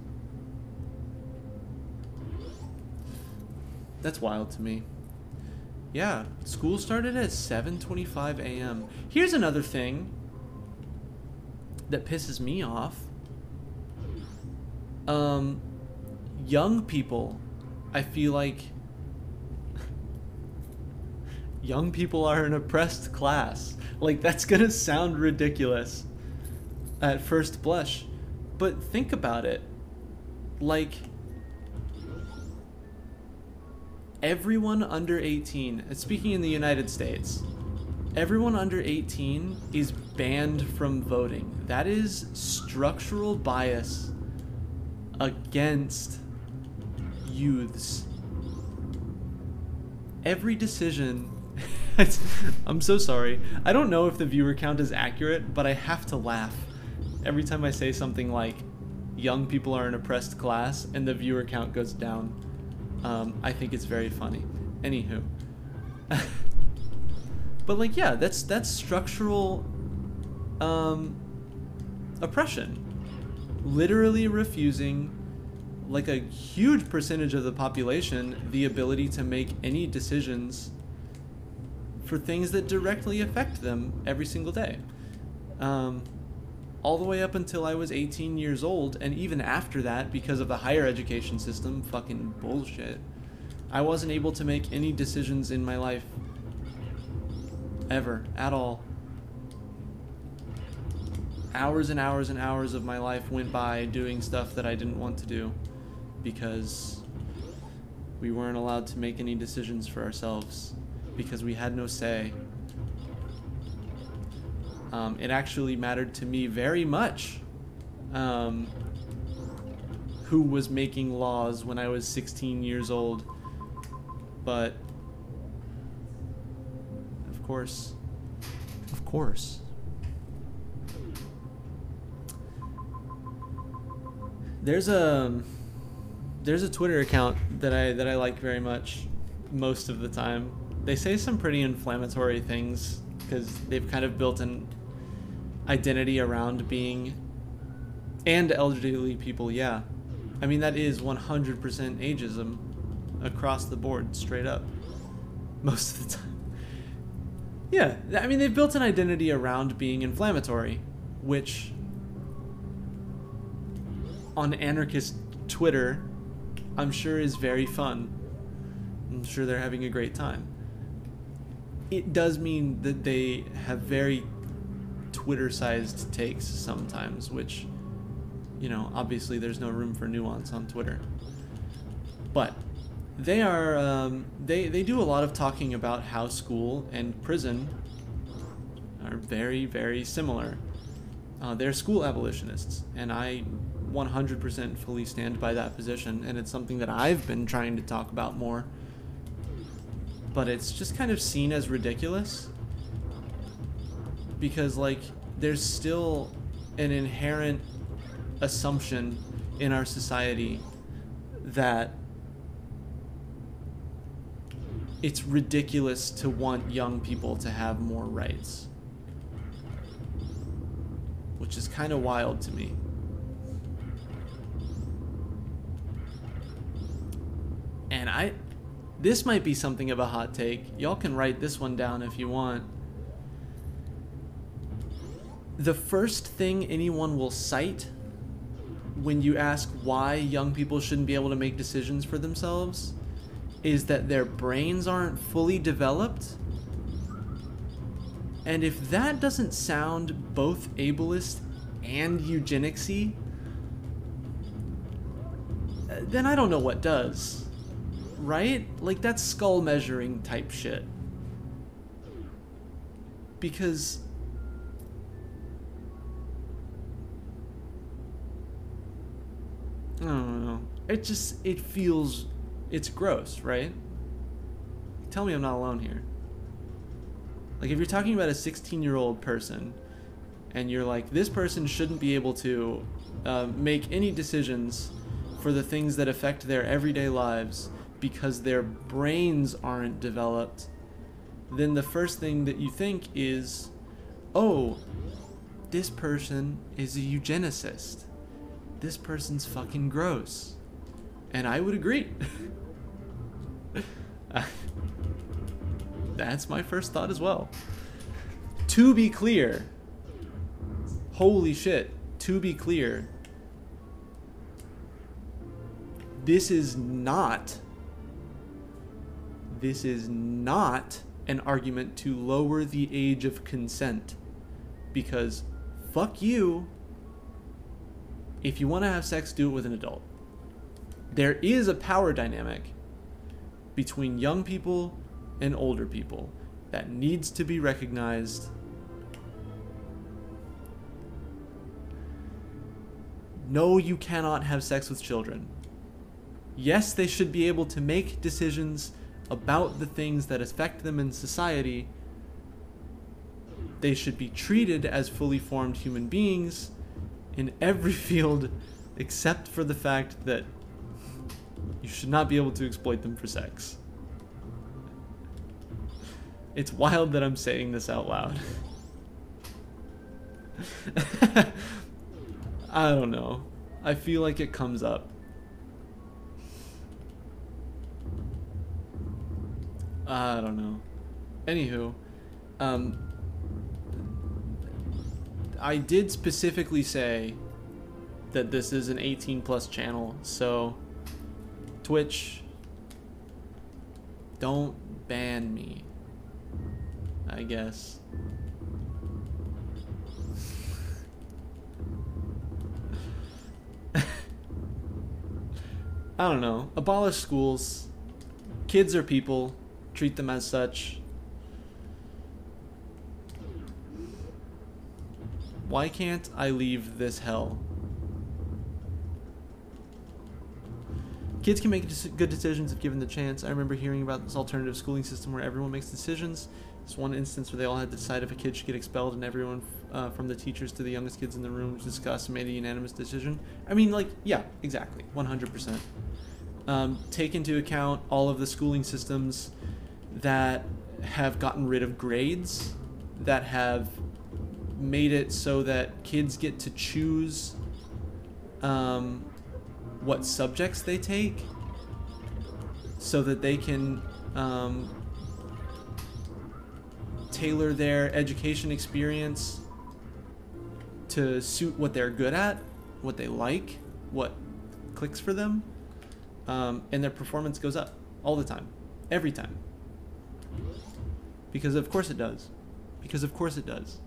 That's wild to me. Yeah, school started at 7:25 a.m. Here's another thing that pisses me off. Young people, I feel like young people are an oppressed class. Like, that's gonna sound ridiculous at first blush, but think about it. Like, everyone under 18, speaking in the United States, everyone under 18 is banned from voting. That is structural bias against youths. Every decision... I'm so sorry. I don't know if the viewer count is accurate, but I have to laugh every time I say something like, young people are an oppressed class, and the viewer count goes down. I think it's very funny. Anywho. But like, yeah, that's structural oppression. Literally refusing, like, a huge percentage of the population the ability to make any decisions for things that directly affect them every single day. All the way up until I was 18 years old, and even after that, because of the higher education system, fucking bullshit, I wasn't able to make any decisions in my life. Ever. At all. Hours and hours and hours of my life went by doing stuff that I didn't want to do, because we weren't allowed to make any decisions for ourselves, because we had no say. It actually mattered to me very much who was making laws when I was 16 years old. But, of course, there's a Twitter account that I like very much most of the time. They say some pretty inflammatory things because they've kind of built an identity around being, and elderly people, yeah. I mean, that is 100% ageism across the board, straight up, most of the time. Yeah, I mean, they've built an identity around being inflammatory, which on anarchist Twitter, I'm sure is very fun. I'm sure they're having a great time. It does mean that they have very Twitter-sized takes sometimes, which, you know, obviously there's no room for nuance on Twitter. But they are, they do a lot of talking about how school and prison are very, very similar. They're school abolitionists, and I 100% fully stand by that position, and it's something that I've been trying to talk about more. But it's just kind of seen as ridiculous because, like, there's still an inherent assumption in our society that it's ridiculous to want young people to have more rights, which is kind of wild to me. And this might be something of a hot take. Y'all can write this one down if you want. The first thing anyone will cite when you ask why young people shouldn't be able to make decisions for themselves is that their brains aren't fully developed. And if that doesn't sound both ableist and eugenicsy, then I don't know what does. Right? Like, that's skull measuring type shit. Because I don't know. It feels, it's gross, right? Tell me I'm not alone here. Like, if you're talking about a 16-year-old person and you're like, this person shouldn't be able to make any decisions for the things that affect their everyday lives because their brains aren't developed, then the first thing that you think is, oh, this person is a eugenicist. This person's fucking gross. And I would agree. That's my first thought as well. To be clear, holy shit, to be clear, this is not an argument to lower the age of consent, because fuck you if you want to have sex, do it with an adult. There is a power dynamic between young people and older people that needs to be recognized. No, you cannot have sex with children. Yes, they should be able to make decisions about the things that affect them in society. They should be treated as fully formed human beings in every field except for the fact that you should not be able to exploit them for sex. It's wild that I'm saying this out loud. I don't know. I feel like it comes up. I don't know. Anywho, I did specifically say that this is an 18+ channel, so Twitch, don't ban me, I guess. I don't know. Abolish schools. Kids are people. Treat them as such. Why can't I leave this hell? Kids can make good decisions if given the chance. I remember hearing about this alternative schooling system where everyone makes decisions. There's one instance where they all had to decide if a kid should get expelled, and everyone from the teachers to the youngest kids in the room discussed and made a unanimous decision. I mean, like, yeah, exactly. 100%. Take into account all of the schooling systems that have gotten rid of grades, that have made it so that kids get to choose what subjects they take, so that they can tailor their education experience to suit what they're good at, what they like, what clicks for them, and their performance goes up all the time, every time. Because of course it does. Because of course it does.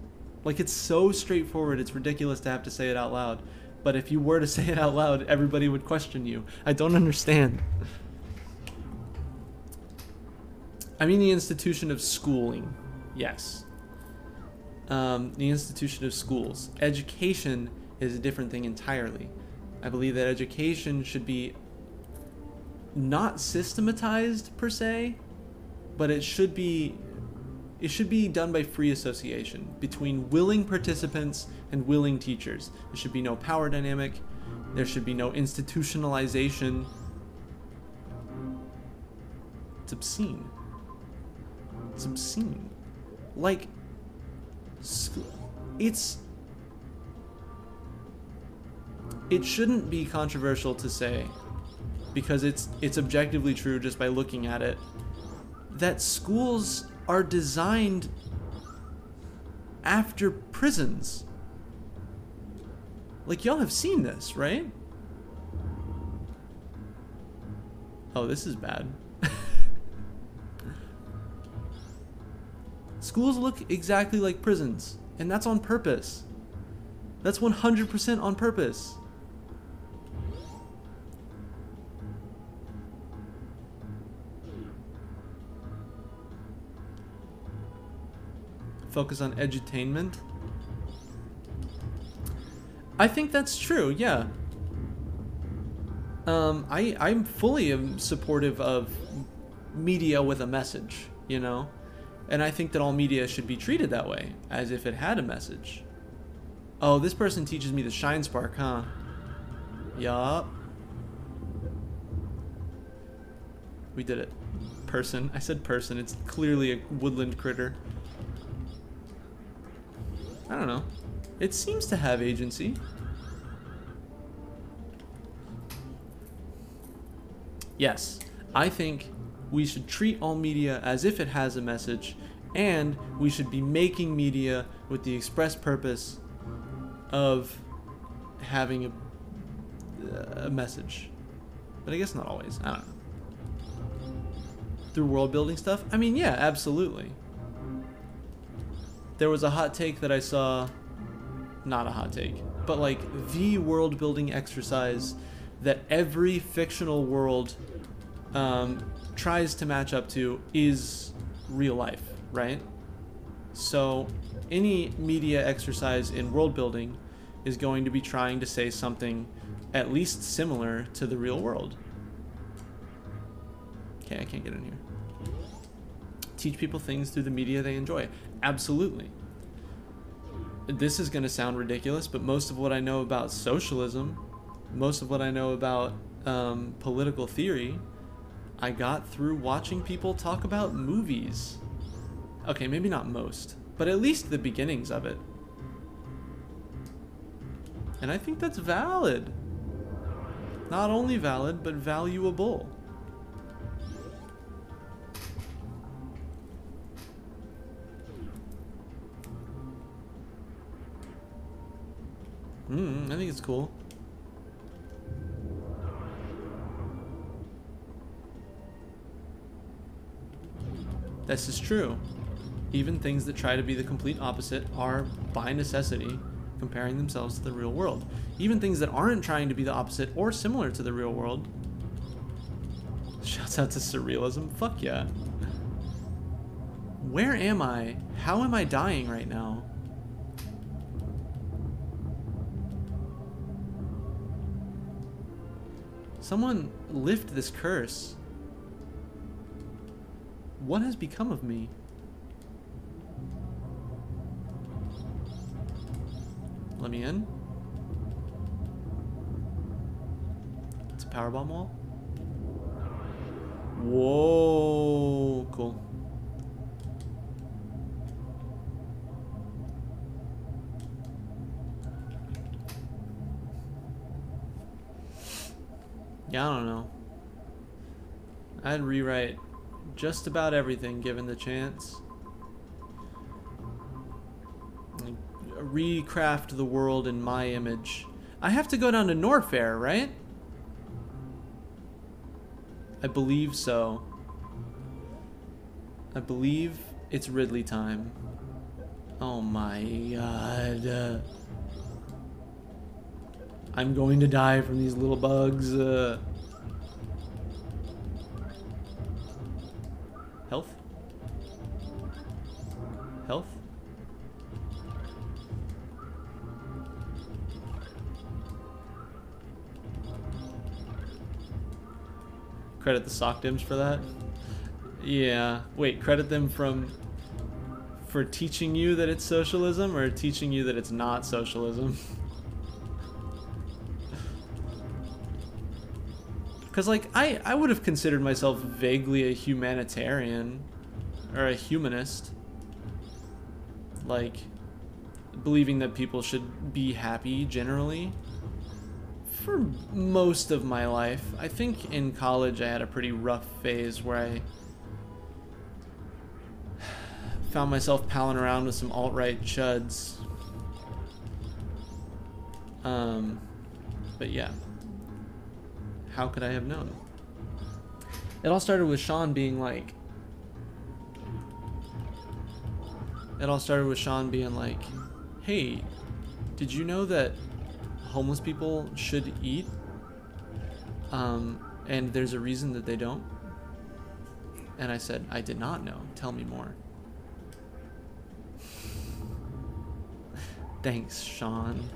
Like, it's so straightforward, it's ridiculous to have to say it out loud. But if you were to say it out loud, everybody would question you. I don't understand. I mean the institution of schooling. Yes. The institution of schools. Education is a different thing entirely. I believe that education should be not systematized per se, but it should be done by free association between willing participants and willing teachers. There should be no power dynamic. There should be no institutionalization. It's obscene. It's obscene. Like, it shouldn't be controversial to say, because it's objectively true just by looking at it, that schools are designed after prisons. Like, y'all have seen this, right? Oh, this is bad. Schools look exactly like prisons, and that's on purpose. That's 100% on purpose. Focus on edutainment. I think that's true, yeah. I'm fully supportive of media with a message, you know? And I think that all media should be treated that way, as if it had a message. Oh, this person teaches me the shine spark, huh? Yup. We did it. Person. I said person. It's clearly a woodland critter. I don't know. It seems to have agency. Yes. I think we should treat all media as if it has a message, and we should be making media with the express purpose of having a message. But I guess not always. I don't know. Through world building stuff? I mean, yeah, absolutely. There was a hot take that I saw, not a hot take, but like the world building exercise that every fictional world tries to match up to is real life, right? So any media exercise in world building is going to be trying to say something at least similar to the real world. Okay, I can't get in here. Teach people things through the media they enjoy. Absolutely. This is going to sound ridiculous, but most of what I know about socialism, most of what I know about political theory, I got through watching people talk about movies. Okay, maybe not most, but at least the beginnings of it. And I think that's valid. Not only valid, but valuable. I think it's cool. This is true. Even things that try to be the complete opposite are, by necessity, comparing themselves to the real world. Even things that aren't trying to be the opposite or similar to the real world. Shouts out to surrealism. Fuck yeah. Where am I? How am I dying right now? Someone lift this curse. What has become of me? Let me in. It's a powerbomb wall. Whoa, cool. Yeah, I don't know. I'd rewrite just about everything given the chance. Recraft the world in my image. I have to go down to Norfair, right? I believe so. I believe it's Ridley time. Oh my god. I'm going to die from these little bugs. Health? Health? Credit the sock dims for that? Yeah. Wait, credit them for teaching you that it's socialism or teaching you that it's not socialism? Because, like, I would have considered myself vaguely a humanitarian or a humanist. Like, believing that people should be happy generally. For most of my life. I think in college I had a pretty rough phase where I found myself palling around with some alt-right chuds. But yeah. How could I have known? It all started with Sean being like... Hey, did you know that homeless people should eat? And there's a reason that they don't? And I said, I did not know. Tell me more. Thanks, Sean.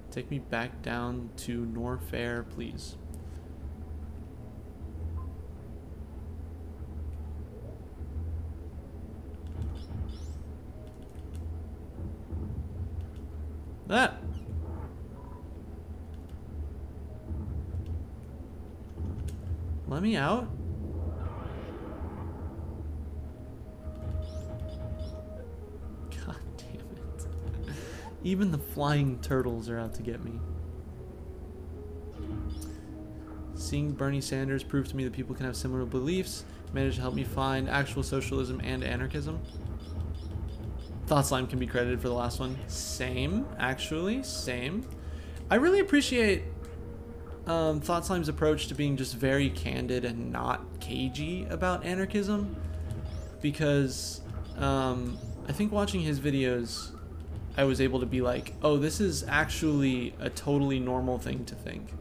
Take me back down to Norfair, please. That. Let me out. God damn it. Even the flying turtles are out to get me. Seeing Bernie Sanders prove to me that people can have similar beliefs managed to help me find actual socialism and anarchism. Thought Slime can be credited for the last one. Same, actually, same. I really appreciate Thought Slime's approach to being just very candid and not cagey about anarchism, because I think watching his videos, I was able to be like, oh, this is actually a totally normal thing to think.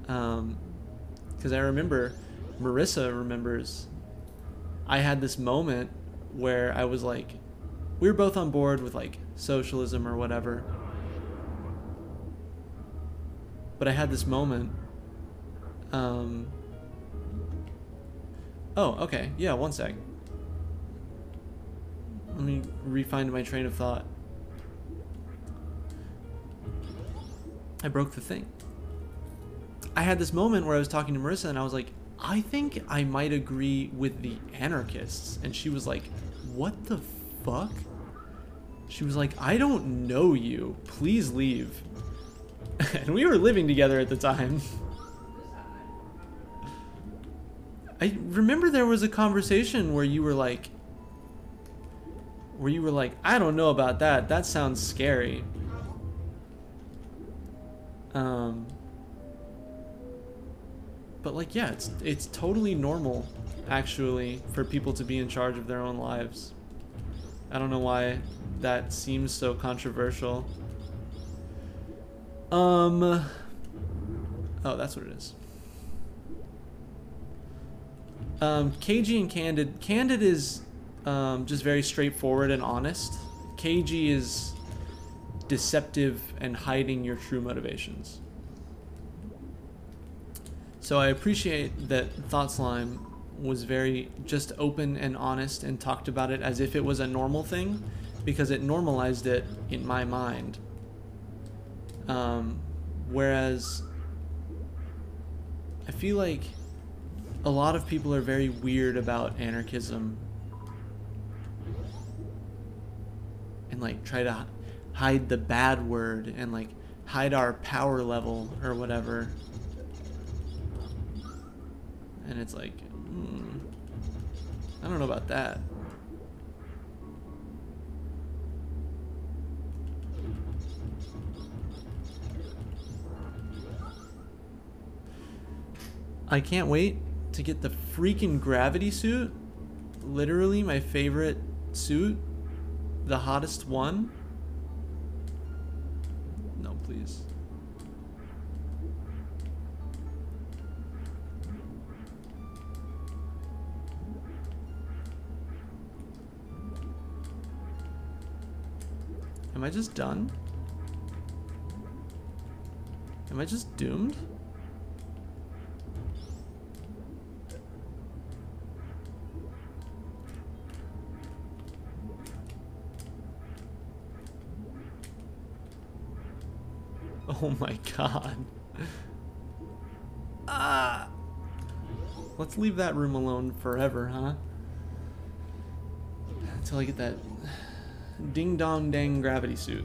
Because I remember, Marissa remembers, I had this moment where I was like, we were both on board with like socialism or whatever, but I had this moment, oh, okay, yeah, one sec. Let me re-find my train of thought. I broke the thing. I had this moment where I was talking to Marissa and I was like, I think I might agree with the anarchists. And she was like, what the fuck? She was like, I don't know you. Please leave. And we were living together at the time. I remember there was a conversation where you were like, I don't know about that. That sounds scary. But like, yeah, it's totally normal, actually, for people to be in charge of their own lives. I don't know why that seems so controversial. Oh, that's what it is. Cagey and candid. Candid is just very straightforward and honest. Cagey is deceptive and hiding your true motivations. So I appreciate that Thought Slime was very just open and honest and talked about it as if it was a normal thing, because it normalized it in my mind. Whereas I feel like a lot of people are very weird about anarchism and like try to hide the bad word and like hide our power level or whatever. And it's like, I don't know about that. I can't wait to get the freaking gravity suit. Literally my favorite suit. The hottest one. No, please. Am I just done? Am I just doomed? Oh my god. Ah! Let's leave that room alone forever, huh? Until I get that ding dong dang gravity suit.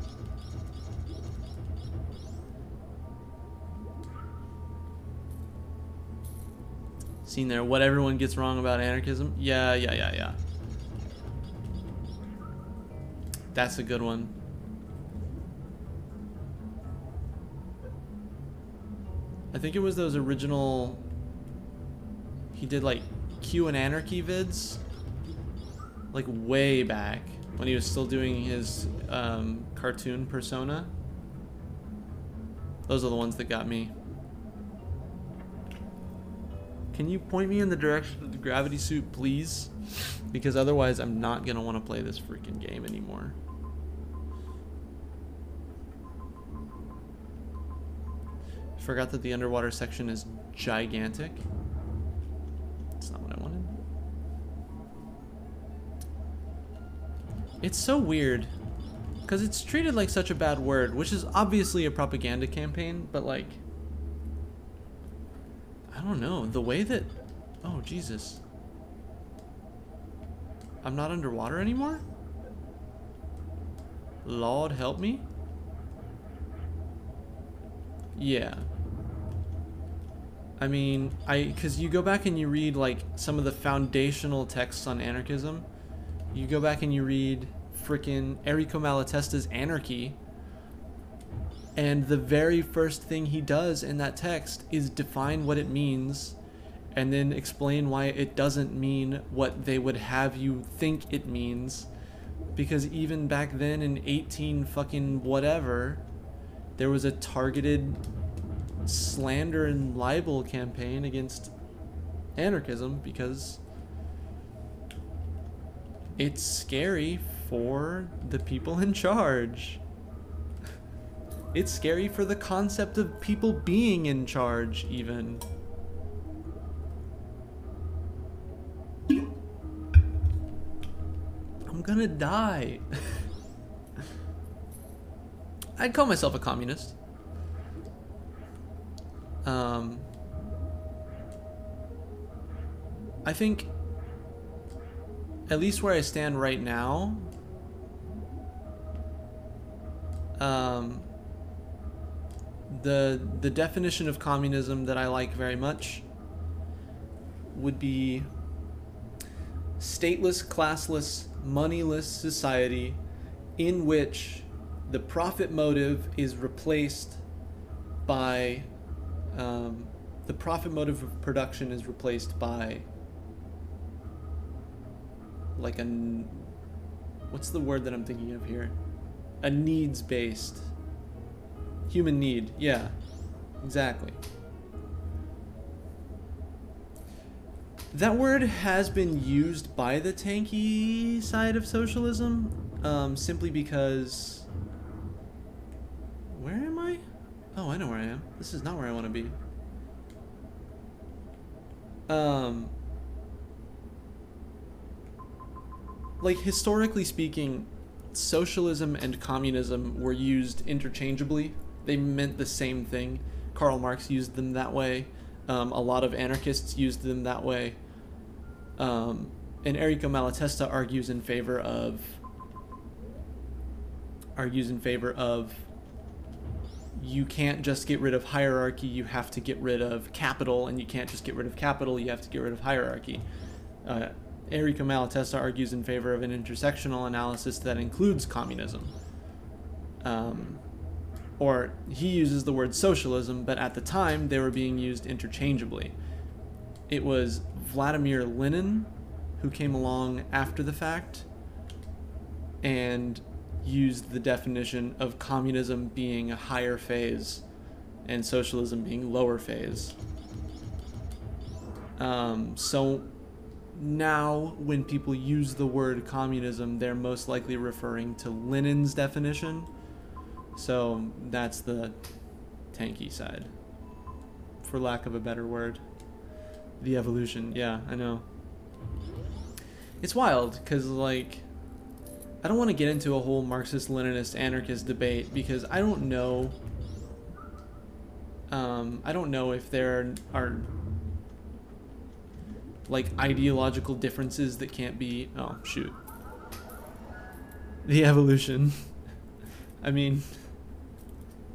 Seen there, what everyone gets wrong about anarchism? Yeah. That's a good one. I think it was those original, he did like Q and Anarchy vids, like way back when he was still doing his cartoon persona. Those are the ones that got me. Can you point me in the direction of the gravity suit, please? Because otherwise I'm not gonna want to play this freaking game anymore. Forgot that the underwater section is gigantic. That's not what I wanted. It's so weird, because it's treated like such a bad word, which is obviously a propaganda campaign, but like, I don't know, the way that, oh Jesus. I'm not underwater anymore? Lord help me? Yeah. I mean, because you go back and you read like some of the foundational texts on anarchism. You go back and you read frickin' Enrico Malatesta's Anarchy, and the very first thing he does in that text is define what it means and then explain why it doesn't mean what they would have you think it means. Because even back then in 18 fucking whatever, there was a targeted slander and libel campaign against anarchism because it's scary for the people in charge. It's scary for the concept of people being in charge, even. I'm gonna die. I'd call myself a communist. I think, at least where I stand right now, the definition of communism that I like very much would be stateless, classless, moneyless society in which the profit motive is replaced by the profit motive of production is replaced by like what's the word that I'm thinking of here? A needs-based human need. Yeah, exactly. That word has been used by the tanky side of socialism, simply because... Where am I? Oh, I know where I am. This is not where I want to be. Like, historically speaking, socialism and communism were used interchangeably. They meant the same thing. Karl Marx used them that way. A lot of anarchists used them that way. And Enrico Malatesta argues in favor of you can't just get rid of hierarchy, you have to get rid of capital, and you can't just get rid of capital, you have to get rid of hierarchy. Enrico Malatesta argues in favor of an intersectional analysis that includes communism. Or he uses the word socialism, but at the time they were being used interchangeably. It was Vladimir Lenin who came along after the fact and used the definition of communism being a higher phase and socialism being lower phase. So now when people use the word communism, they're most likely referring to Lenin's definition. So that's the tanky side, for lack of a better word. The evolution, yeah, I know. It's wild, because, like, I don't want to get into a whole Marxist-Leninist anarchist debate, because I don't know if there are, like, ideological differences that can't be... Oh, shoot. The evolution. I mean,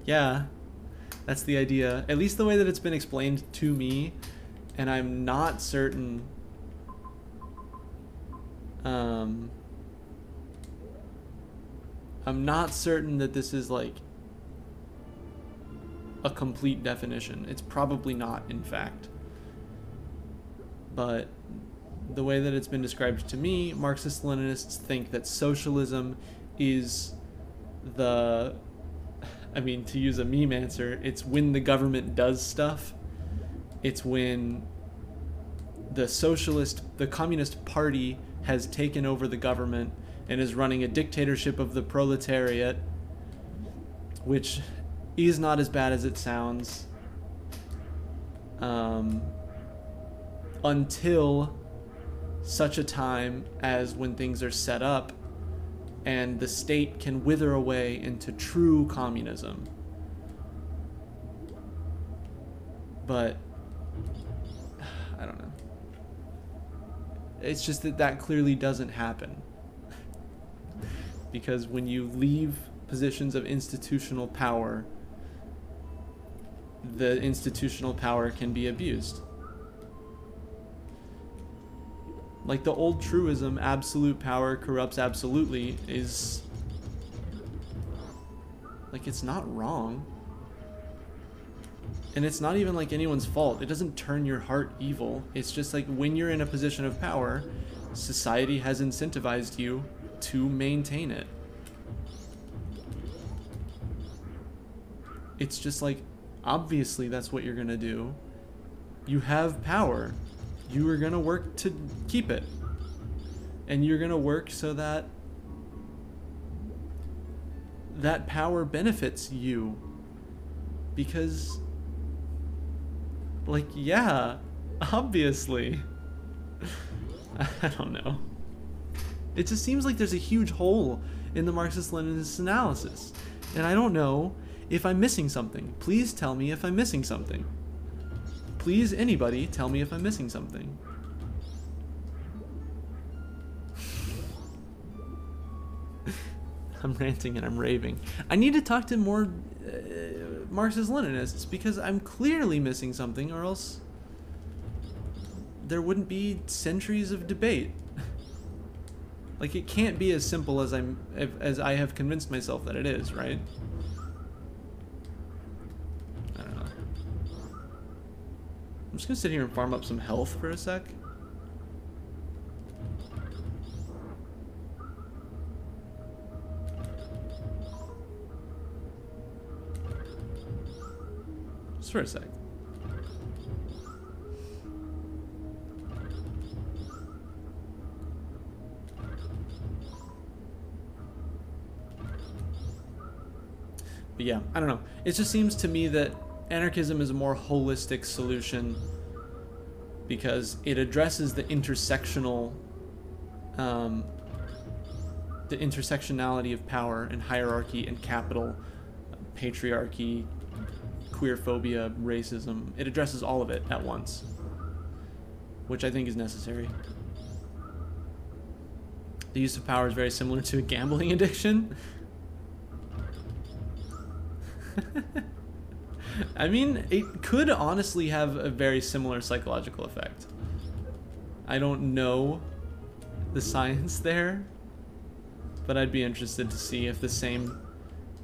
yeah, that's the idea. At least the way that it's been explained to me, and I'm not certain... I'm not certain that this is, like, a complete definition. It's probably not, in fact. But the way that it's been described to me, Marxist-Leninists think that socialism is the... I mean, to use a meme answer, it's when the government does stuff. It's when the Communist Party has taken over the government and is running a dictatorship of the proletariat, which is not as bad as it sounds, until such a time as when things are set up and the state can wither away into true communism. But I don't know. It's just that clearly doesn't happen. because when you leave positions of institutional power, the institutional power can be abused. Like the old truism, absolute power corrupts absolutely, is like, it's not wrong. And it's not even like anyone's fault. It doesn't turn your heart evil. It's just like when you're in a position of power, society has incentivized you to maintain it. It's just like, obviously that's what you're gonna do. You have power. You are gonna work to keep it. And you're gonna work so that that power benefits you. Because, like, yeah, obviously. I don't know. It just seems like there's a huge hole in the Marxist-Leninist analysis. And I don't know if I'm missing something. Please tell me if I'm missing something. Please, anybody, tell me if I'm missing something. I'm ranting and I'm raving. I need to talk to more Marxist-Leninists because I'm clearly missing something, or else there wouldn't be centuries of debate. Like, it can't be as simple as I have convinced myself that it is, right? I don't know. I'm just gonna sit here and farm up some health for a sec. Just for a sec. But yeah, I don't know. It just seems to me that anarchism is a more holistic solution because it addresses the intersectional, the intersectionality of power and hierarchy and capital, patriarchy, queerphobia, racism. It addresses all of it at once, which I think is necessary. The use of power is very similar to a gambling addiction. I mean, it could honestly have a very similar psychological effect. I don't know the science there, but I'd be interested to see if the same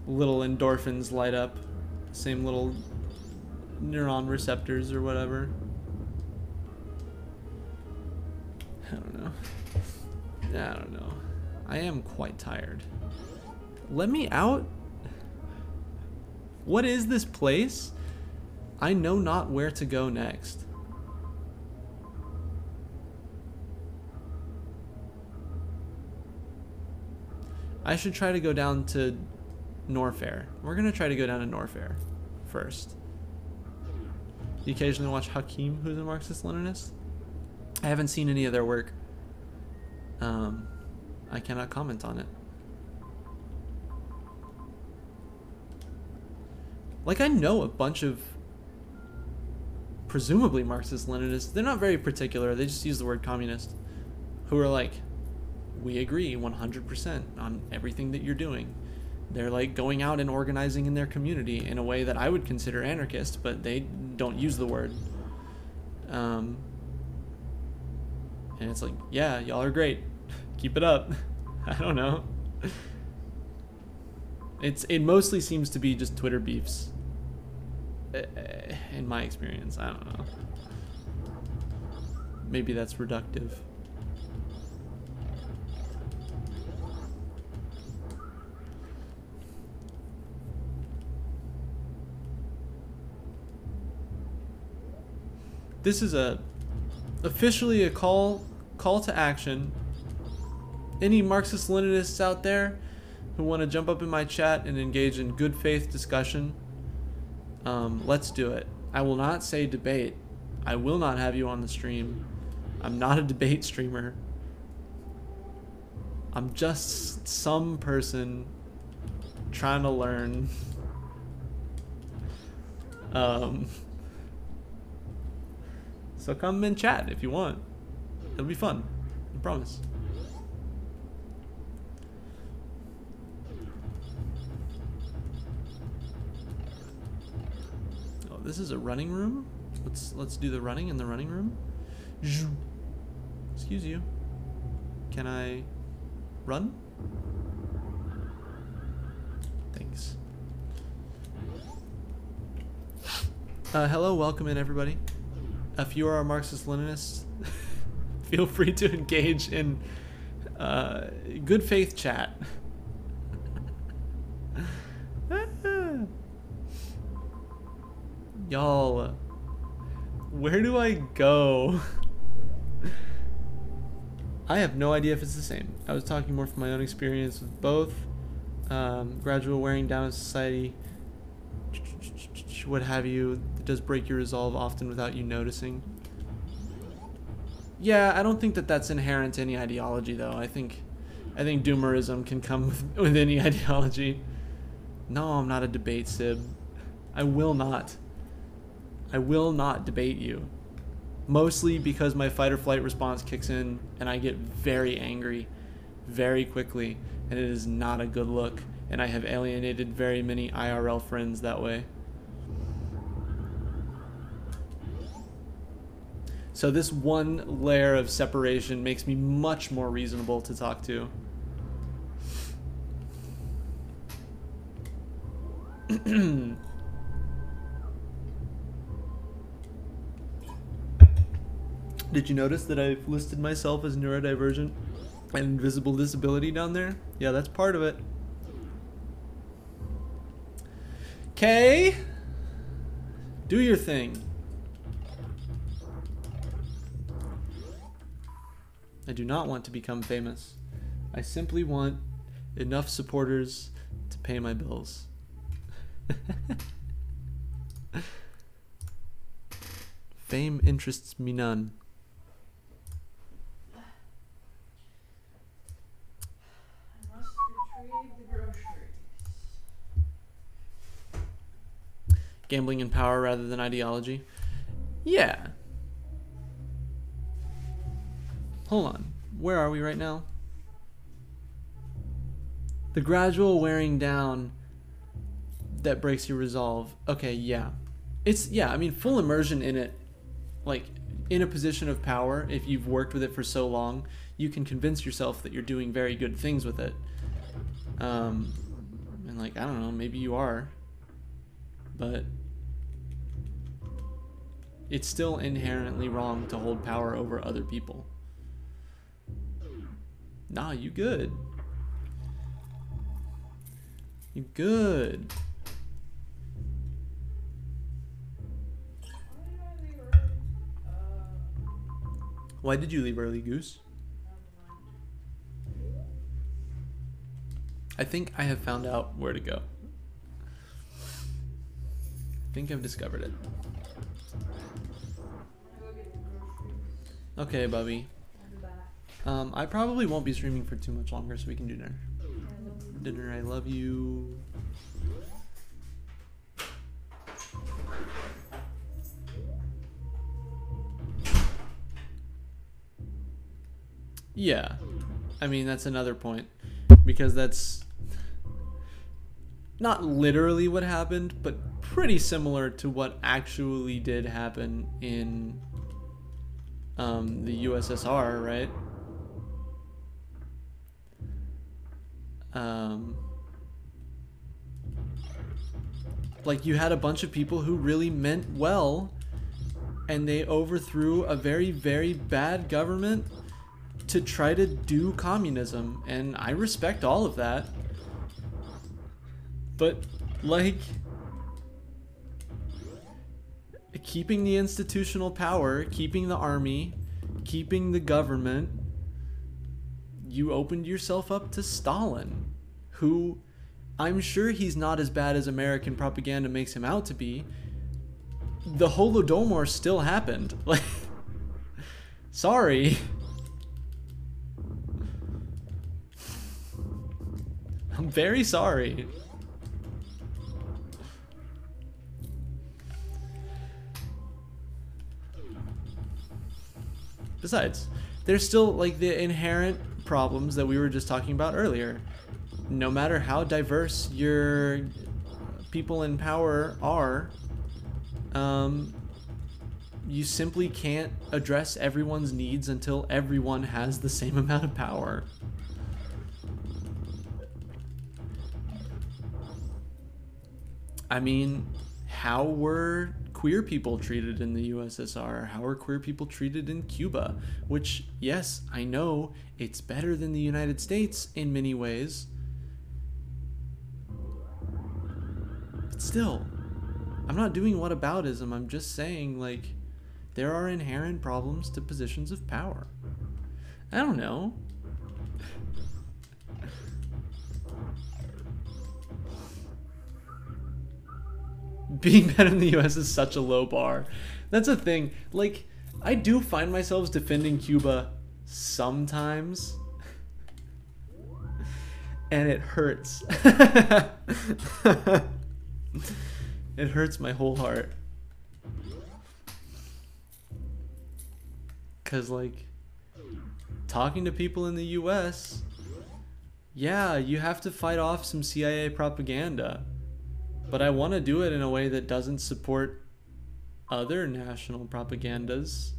little endorphins light up, the same little neuron receptors or whatever. I don't know. I don't know. I am quite tired. Let me out? What is this place? I know not where to go next. I should try to go down to Norfair. We're gonna try to go down to Norfair first. You occasionally watch Hakim, who's a Marxist-Leninist? I haven't seen any of their work. I cannot comment on it. Like, I know a bunch of presumably Marxist-Leninists. They're not very particular. They just use the word communist. Who are like, we agree 100% on everything that you're doing. They're like going out and organizing in their community in a way that I would consider anarchist, but they don't use the word. And it's like, yeah, y'all are great. Keep it up. I don't know. It mostly seems to be just Twitter beefs. In my experience, I don't know. Maybe that's reductive. This is officially a call to action. Any Marxist-Leninists out there who want to jump up in my chat and engage in good faith discussion, let's do it. I will not say debate. I will not have you on the stream. I'm not a debate streamer. I'm just some person trying to learn. So come and chat if you want. It'll be fun. I promise. this is a running room. Let's do the running in the running room. Excuse you. Can I run? Thanks. Hello, welcome in everybody. If you are a Marxist-Leninist, feel free to engage in good faith chat. Y'all, where do I go? I have no idea if it's the same. I was talking more from my own experience with both. Gradual wearing down of society, what have you, it does break your resolve often without you noticing. Yeah, I don't think that that's inherent to any ideology, though. I think doomerism can come with any ideology. No, I'm not a debate sib. I will not debate you. Mostly because my fight or flight response kicks in and I get very angry very quickly, and it is not a good look, and I have alienated very many IRL friends that way. So this one layer of separation makes me much more reasonable to talk to. Did you notice that I've listed myself as neurodivergent and invisible disability down there? Yeah, that's part of it. Okay, do your thing. I do not want to become famous. I simply want enough supporters to pay my bills. Fame interests me none. I must retrieve the groceries. Gambling in power rather than ideology. Yeah. Hold on. Where are we right now? The gradual wearing down that breaks your resolve. Okay, yeah. I mean, full immersion in it, like, in a position of power, if you've worked with it for so long, you can convince yourself that you're doing very good things with it. And, like, I don't know, maybe you are. But it's still inherently wrong to hold power over other people. Nah, you good. You good. Why did you leave early, Goose? I think I have found out where to go. I think I've discovered it. Okay, Bubby. I probably won't be streaming for too much longer, so we can do dinner. Dinner, I love you. Yeah, I mean, that's another point, because that's not literally what happened, but pretty similar to what actually did happen in the USSR, right? Like, you had a bunch of people who really meant well, and they overthrew a very, very bad government to try to do communism, and I respect all of that. But, like, keeping the institutional power, keeping the army, keeping the government, you opened yourself up to Stalin, who, I'm sure he's not as bad as American propaganda makes him out to be. The Holodomor still happened. Like, sorry. I'm very sorry. Besides, there's still, like, the inherent problems that we were just talking about earlier. No matter how diverse your people in power are, You simply can't address everyone's needs until everyone has the same amount of power. I mean, how were queer people treated in the USSR? How are queer people treated in Cuba? Which, yes, I know it's better than the United States in many ways. But still, I'm not doing whataboutism. I'm just saying, like, there are inherent problems to positions of power. I don't know. Being better in the US is such a low bar. That's a thing. Like, I do find myself defending Cuba sometimes. And it hurts. It hurts my whole heart. Because, like, talking to people in the US, yeah, you have to fight off some CIA propaganda. But I want to do it in a way that doesn't support other national propagandas.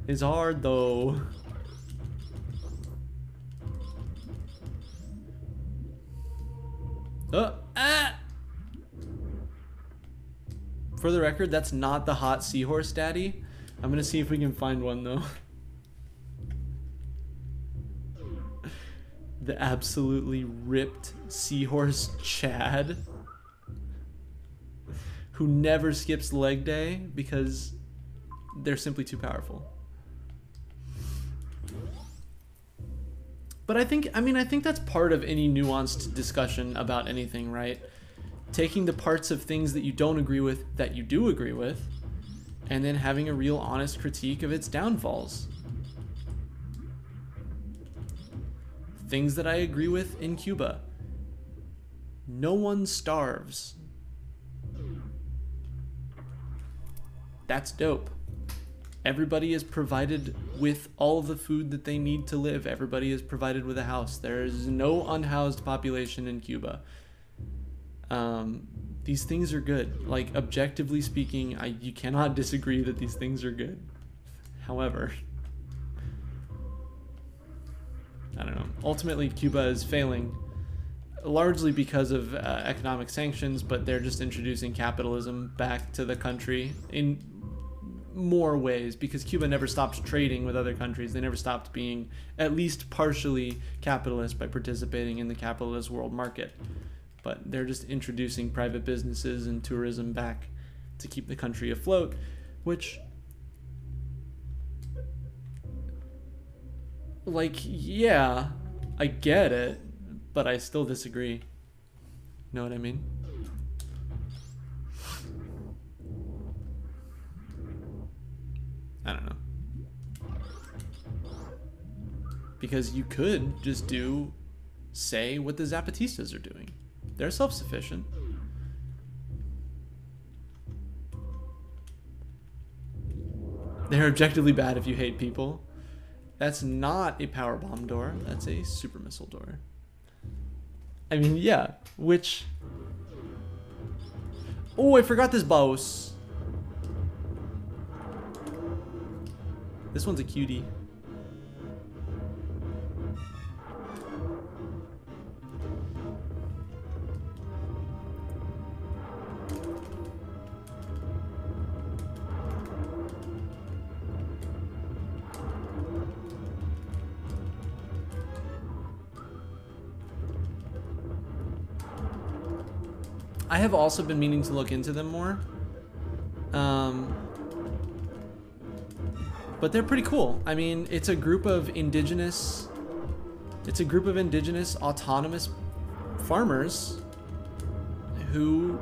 It's hard, though. For the record, that's not the hot seahorse daddy. I'm gonna see if we can find one, though. The absolutely ripped seahorse Chad, who never skips leg day because they're simply too powerful. But I think that's part of any nuanced discussion about anything, right? Taking the parts of things that you don't agree with that you do agree with, and then having a real honest critique of its downfalls. Things that I agree with in Cuba. No one starves. That's dope. Everybody is provided with all the food that they need to live. Everybody is provided with a house. There is no unhoused population in Cuba. These things are good. Like, objectively speaking, you cannot disagree that these things are good. However, I don't know. Ultimately, Cuba is failing, largely because of economic sanctions, but they're just introducing capitalism back to the country in more ways, because Cuba never stopped trading with other countries. They never stopped being at least partially capitalist by participating in the capitalist world market. But they're just introducing private businesses and tourism back to keep the country afloat, which, like, yeah, I get it, but I still disagree. Know what I mean? I don't know. Because you could just say what the Zapatistas are doing. They're self-sufficient. They're objectively bad if you hate people. That's not a power bomb door. That's a super missile door. I mean, yeah. Which... Oh, I forgot this boss. This one's a cutie. I have also been meaning to look into them more. But they're pretty cool. I mean, it's a group of indigenous autonomous farmers who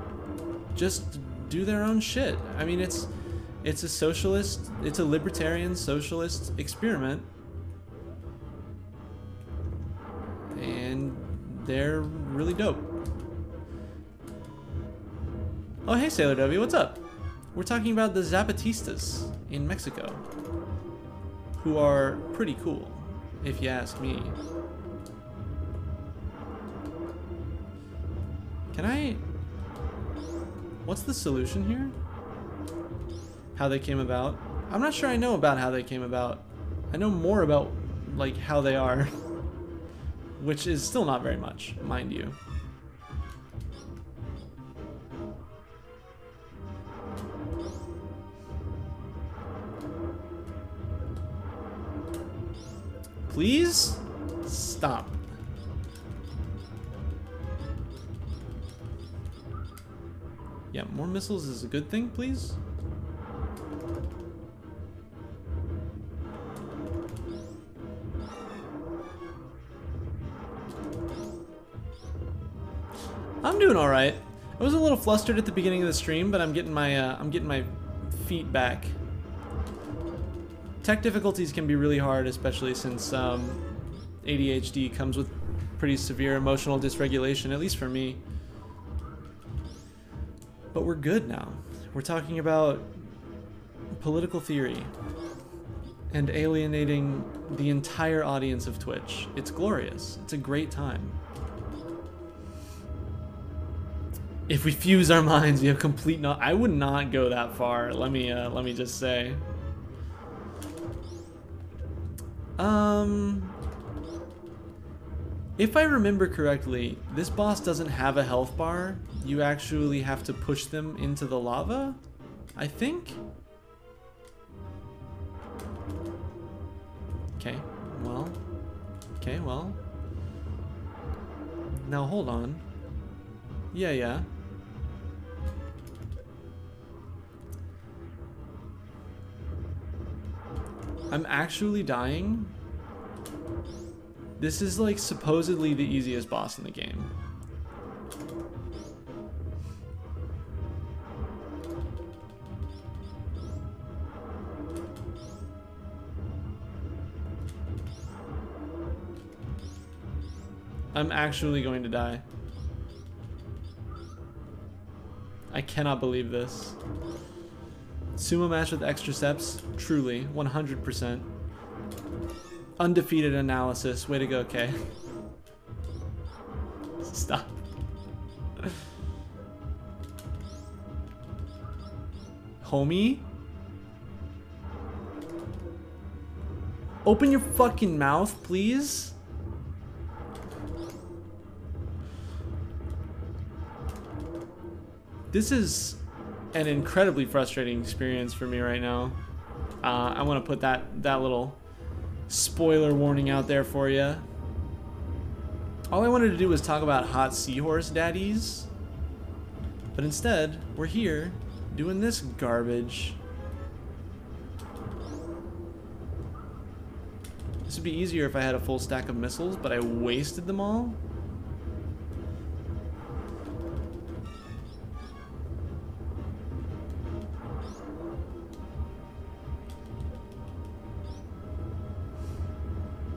just do their own shit. I mean, it's a libertarian socialist experiment. And they're really dope. Oh, hey, Sailor W, what's up? We're talking about the Zapatistas in Mexico, who are pretty cool, if you ask me. Can I... What's the solution here? How they came about? I'm not sure I know about how they came about. I know more about, like, how they are. Which is still not very much, mind you. Please? Stop. Yeah, more missiles is a good thing, please? I'm doing all right. I was a little flustered at the beginning of the stream, but I'm getting my feet back. Tech difficulties can be really hard, especially since ADHD comes with pretty severe emotional dysregulation, at least for me. But we're good now. We're talking about political theory and alienating the entire audience of Twitch. It's glorious. It's a great time. If we fuse our minds, we have complete I would not go that far. Let me just say. If I remember correctly, this boss doesn't have a health bar. You actually have to push them into the lava, I think? Okay, well. Now hold on. Yeah. I'm actually dying. This is like supposedly the easiest boss in the game. I'm actually going to die. I cannot believe this. Sumo match with extra steps, truly, 100%. Undefeated analysis, way to go, Kay. Stop. Homie? Open your fucking mouth, please. This is an incredibly frustrating experience for me right now. I want to put that little spoiler warning out there for you. All I wanted to do was talk about hot seahorse daddies, but instead we're here doing this garbage. This would be easier if I had a full stack of missiles, but I wasted them all.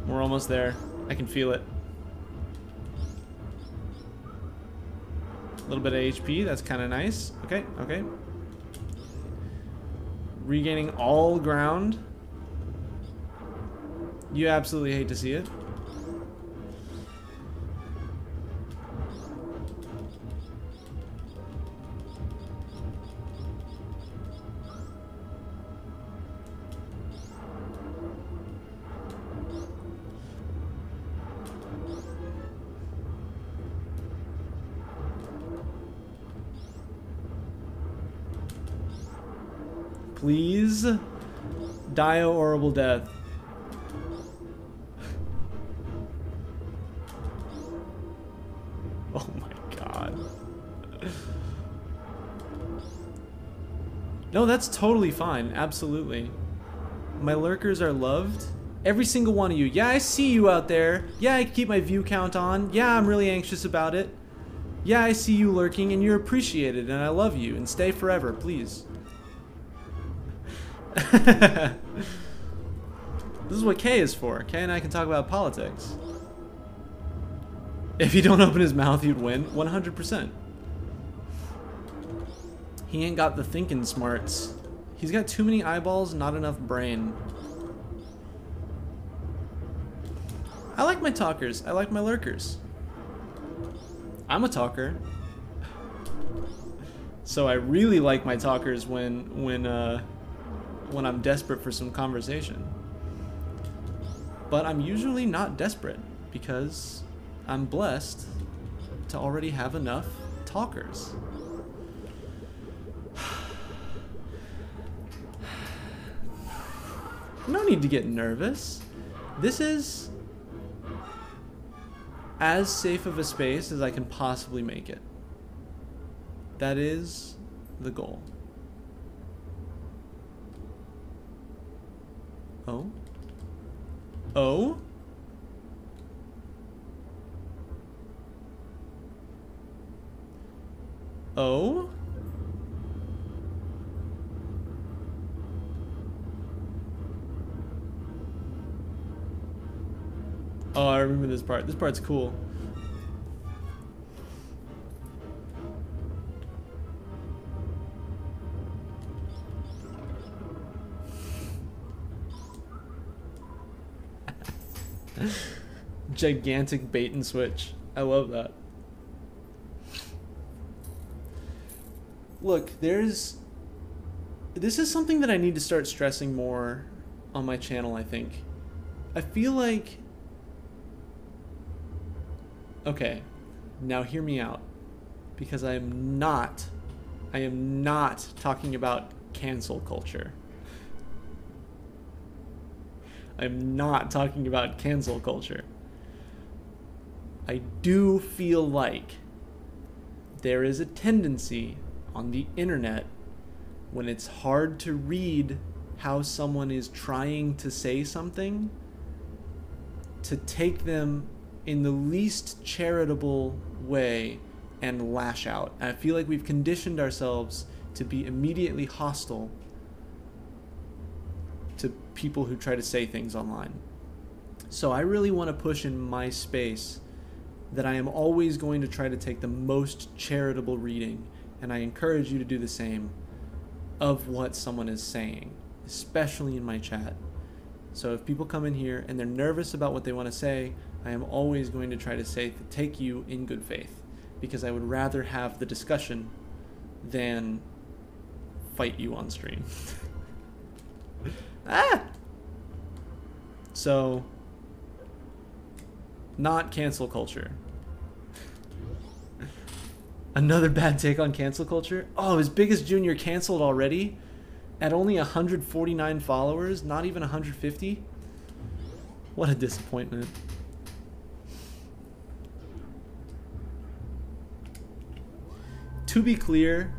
We're almost there. I can feel it. A little bit of HP, that's kind of nice. Okay. Regaining all ground. You absolutely hate to see it. Please die a horrible death. Oh my god. No, that's totally fine. Absolutely. My lurkers are loved. Every single one of you. Yeah, I see you out there. Yeah, I keep my view count on. Yeah, I'm really anxious about it. Yeah, I see you lurking and you're appreciated and I love you. And stay forever, please. This is what Kay is for. Kay and I can talk about politics. If he don't open his mouth, he'd win. 100%. He ain't got the thinking smarts. He's got too many eyeballs, not enough brain. I like my talkers. I like my lurkers. I'm a talker. So I really like my talkers when I'm desperate for some conversation. But I'm usually not desperate because I'm blessed to already have enough talkers. No need to get nervous. This is as safe of a space as I can possibly make it. That is the goal. Oh? Oh? Oh? Oh, I remember this part. This part's cool. Gigantic bait and switch. I love that. Look, this is something that I need to start stressing more on my channel, I think. I feel like... Okay, now hear me out. Because I am not talking about cancel culture. I'm not talking about cancel culture. I do feel like there is a tendency on the internet when it's hard to read how someone is trying to say something to take them in the least charitable way and lash out. I feel like we've conditioned ourselves to be immediately hostile to people who try to say things online. So I really want to push in my space that I am always going to try to take the most charitable reading, and I encourage you to do the same, of what someone is saying, especially in my chat. So if people come in here and they're nervous about what they want to say, I am always going to try to take you in good faith, because I would rather have the discussion than fight you on stream. Ah! So, not cancel culture. Another bad take on cancel culture? Oh, his biggest junior canceled already? At only 149 followers? Not even 150? What a disappointment. To be clear,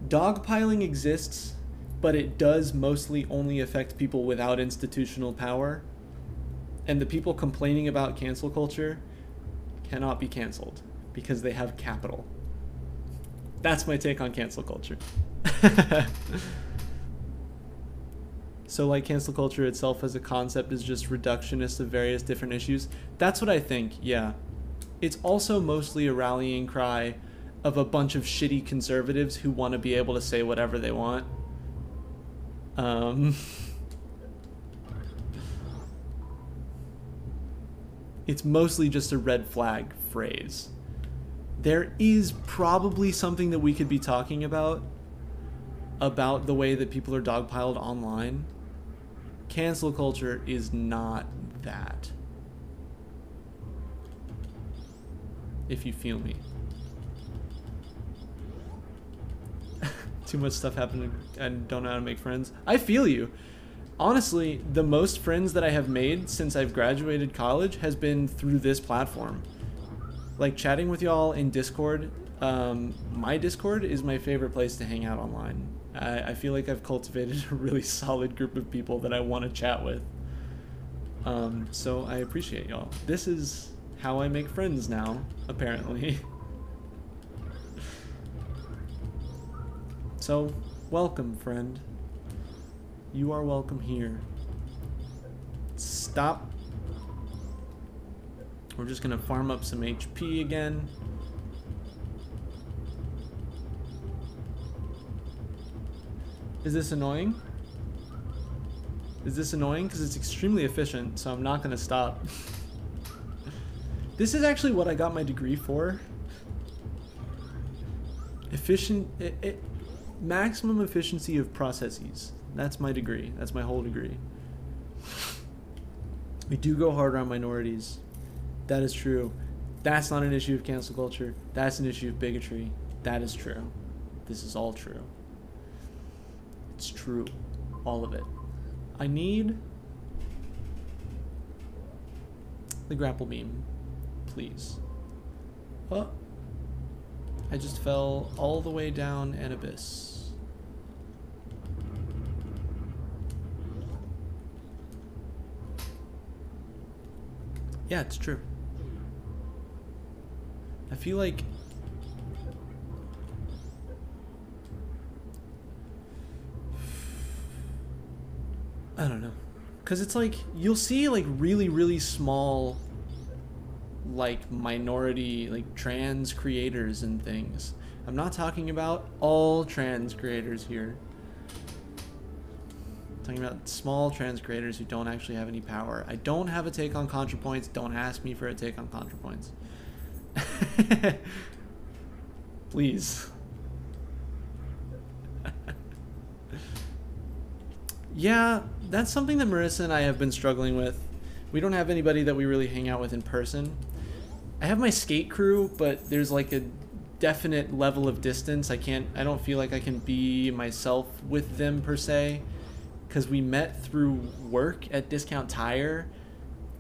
dogpiling exists, but it does mostly only affect people without institutional power. And the people complaining about cancel culture cannot be canceled because they have capital. That's my take on cancel culture. So like cancel culture itself as a concept is just reductionist of various different issues. That's what I think, yeah. It's also mostly a rallying cry of a bunch of shitty conservatives who want to be able to say whatever they want. It's mostly just a red flag phrase. There is probably something that we could be talking about the way that people are dogpiled online. Cancel culture is not that. If you feel me. Too much stuff happening and don't know how to make friends. I feel you. Honestly, the most friends that I have made since I've graduated college has been through this platform. Like chatting with y'all in Discord. My Discord is my favorite place to hang out online. I feel like I've cultivated a really solid group of people that I want to chat with. So I appreciate y'all. This is how I make friends now, apparently. So, welcome, friend. You are welcome here. Stop. We're just gonna farm up some HP again. Is this annoying? Is this annoying? Because it's extremely efficient, so I'm not gonna stop. This is actually what I got my degree for. Maximum efficiency of processes. That's my degree. That's my whole degree. We do go hard on minorities. That is true. That's not an issue of cancel culture. That's an issue of bigotry. That is true. This is all true. It's true. All of it. I need the grapple beam, please. Oh. I just fell all the way down an abyss. Yeah, it's true. I feel like I don't know. Cause it's like you'll see like really small like minority like trans creators and things. I'm not talking about all trans creators here. I'm talking about small trans creators who don't actually have any power. I don't have a take on ContraPoints. Don't ask me for a take on ContraPoints. Please. Yeah, that's something that Marissa and I have been struggling with. We don't have anybody that we really hang out with in person. I have my skate crew, but there's like a definite level of distance. I don't feel like I can be myself with them per se, because we met through work at Discount Tire,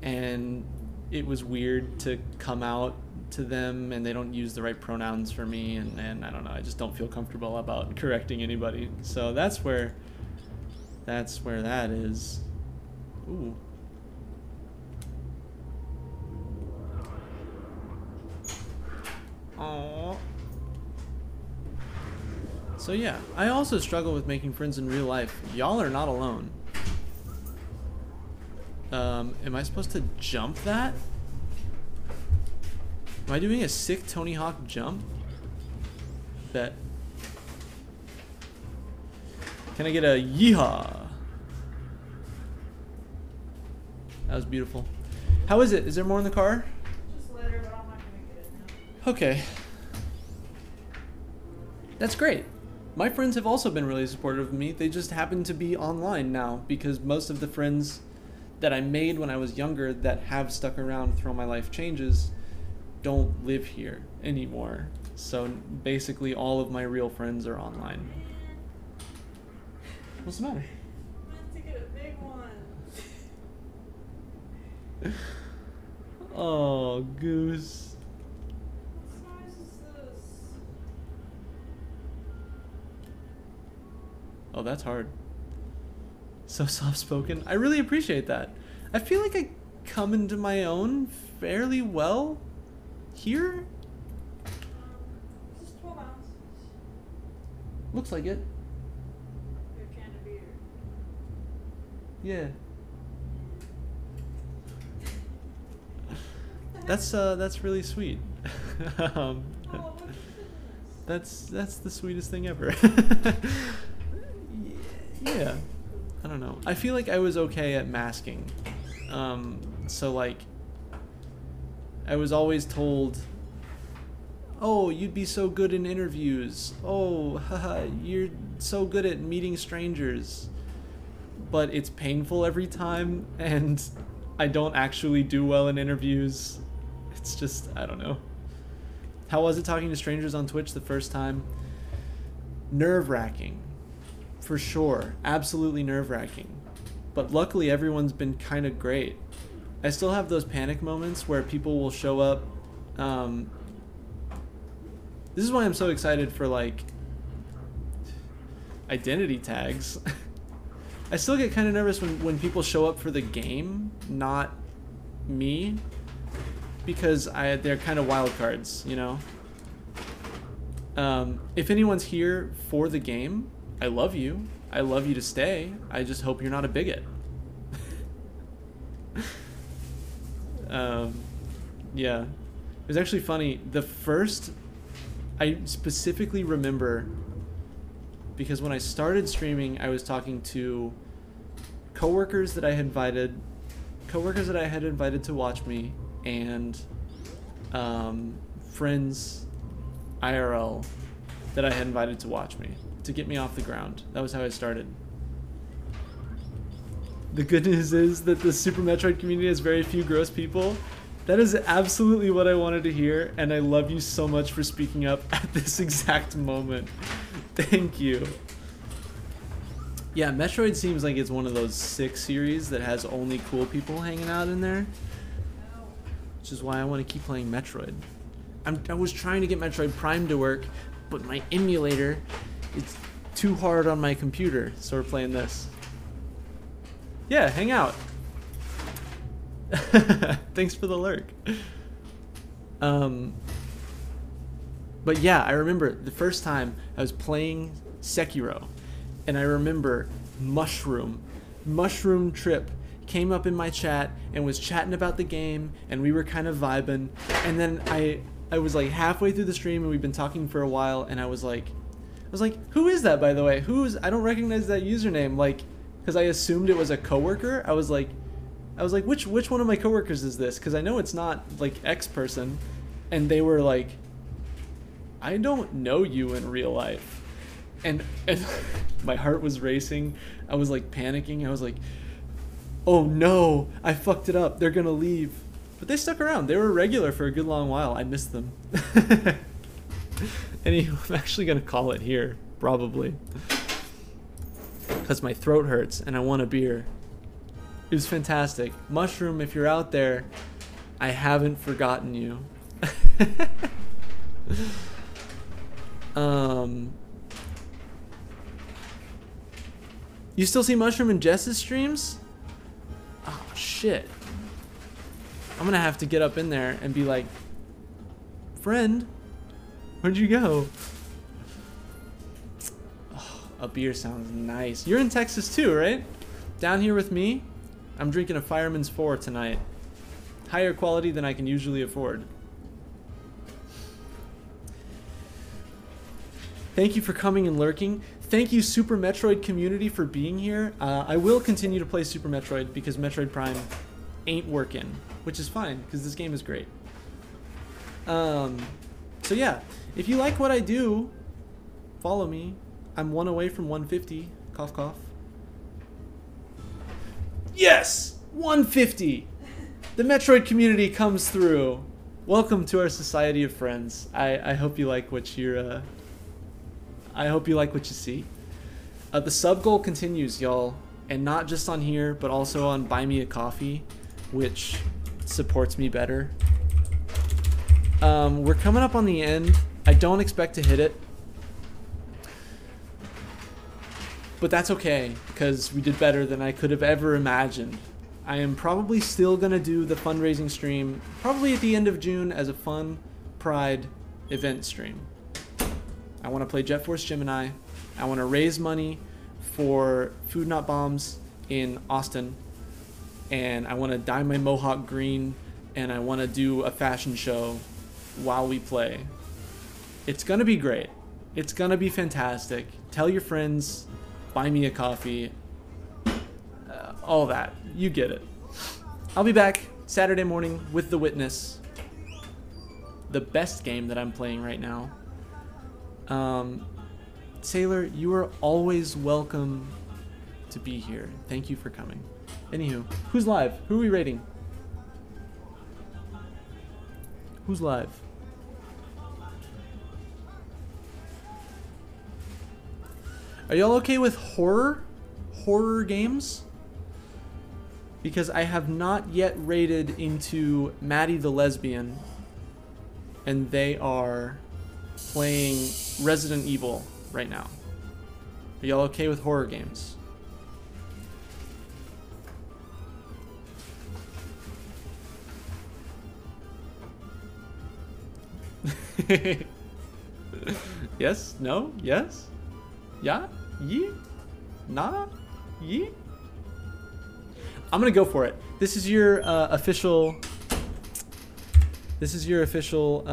and it was weird to come out to them and they don't use the right pronouns for me, and I don't know, I just don't feel comfortable about correcting anybody. So that's where that is. Ooh. Aww. So yeah, I also struggle with making friends in real life. Y'all are not alone. Am I supposed to jump that? Am I doing a sick Tony Hawk jump? Bet. Can I get a yeehaw? That was beautiful. How is it? Is there more in the car? Just later, but I'm not gonna get it now. Okay. That's great. My friends have also been really supportive of me. They just happen to be online now because most of the friends that I made when I was younger that have stuck around through my life changes don't live here anymore. So basically all of my real friends are online. What's the matter? I meant to get a big one. Oh, Goose. What size is this? Oh, that's hard. So soft-spoken. I really appreciate that. I feel like I come into my own fairly well here. This is 12 ounces. Looks like it. Your can of beer. Yeah. That's really sweet. Oh, what's this? That's the sweetest thing ever. Yeah. I don't know. I feel like I was okay at masking. So like I was always told, "Oh, you'd be so good in interviews. Oh, haha, you're so good at meeting strangers." But it's painful every time and I don't actually do well in interviews. It's just, I don't know. How was it talking to strangers on Twitch the first time? Nerve-wracking. For sure. Absolutely nerve-wracking. But luckily everyone's been kind of great. I still have those panic moments where people will show up. This is why I'm so excited for like identity tags. I still get kind of nervous when people show up for the game, not me, because they're kind of wild cards, you know? If anyone's here for the game, I love you. I love you to stay. I just hope you're not a bigot. Yeah. It was actually funny. I specifically remember because when I started streaming, I was talking to coworkers that I had invited to watch me, and friends IRL that I had invited to watch me, to get me off the ground. That was how I started. The good news is that the Super Metroid community has very few gross people. That is absolutely what I wanted to hear, and I love you so much for speaking up at this exact moment. Thank you. Yeah, Metroid seems like it's one of those sick series that has only cool people hanging out in there. Which is why I want to keep playing Metroid. I was trying to get Metroid Prime to work, but my emulator is too hard on my computer, so we're playing this. Yeah, hang out. Thanks for the lurk. But yeah, I remember the first time I was playing Sekiro, and I remember Mushroom Trip came up in my chat and was chatting about the game, and we were kind of vibing, and then I was like halfway through the stream and we've been talking for a while, and I was like, who is that, by the way? I don't recognize that username, like, because I assumed it was a coworker. I was like, which one of my coworkers is this? Because I know it's not like X person, and they were like, I don't know you in real life, and my heart was racing. I was like panicking. I was like, oh no, I fucked it up. They're gonna leave, but they stuck around. They were regular for a good long while. I missed them. Anyway, I'm actually gonna call it here probably, because my throat hurts and I want a beer. It was fantastic. Mushroom, if you're out there, I haven't forgotten you. You still see Mushroom in Jess's streams? Oh, shit. I'm gonna have to get up in there and be like, friend, where'd you go? Oh, a beer sounds nice. You're in Texas too, right? Down here with me? I'm drinking a Fireman's 4 tonight. Higher quality than I can usually afford. Thank you for coming and lurking. Thank you, Super Metroid community, for being here. I will continue to play Super Metroid because Metroid Prime ain't working, which is fine because this game is great. So yeah, if you like what I do, follow me. I'm 1 away from 150. Cough, cough. Yes! 150! The Metroid community comes through. Welcome to our society of friends. I hope you like what you're... I hope you like what you see. The sub goal continues, y'all. And not just on here, but also on Buy Me a Coffee, which supports me better. We're coming up on the end. I don't expect to hit it. But that's okay, because we did better than I could have ever imagined. I am probably still going to do the fundraising stream, probably at the end of June, as a fun Pride event stream. I want to play Jet Force Gemini. I want to raise money for Food Not Bombs in Austin. And I want to dye my mohawk green, and I want to do a fashion show while we play. It's going to be great. It's going to be fantastic. Tell your friends. Buy me a coffee, all that. You get it. I'll be back Saturday morning with The Witness, the best game that I'm playing right now. Sailor, you are always welcome to be here. Thank you for coming. Anywho, who's live? Who are we rating? Who's live? Are y'all okay with horror games? Because I have not yet raided into Maddie the Lesbian, and they are playing Resident Evil right now. Are y'all okay with horror games? Yes? No? Yes? Yeah? Yee? Nah? Yee? I'm gonna go for it. This is your official... This is your official...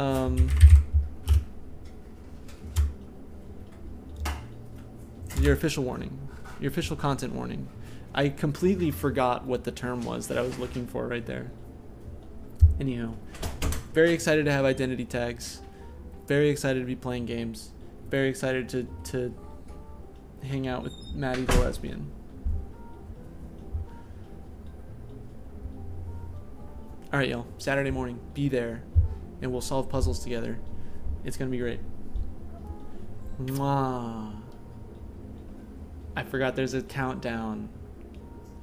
your official warning. Your official content warning. I completely forgot what the term was that I was looking for right there. Anyhow. Very excited to have identity tags. Very excited to be playing games. Very excited to hang out with Maddie the lesbian. All right, y'all. Saturday morning, be there, and we'll solve puzzles together. It's gonna be great. Mwah. I forgot there's a countdown.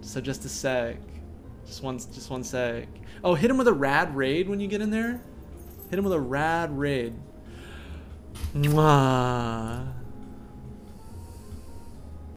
So just a sec. Just one sec. Oh, hit him with a rad raid when you get in there. Hit him with a rad raid. Mwah.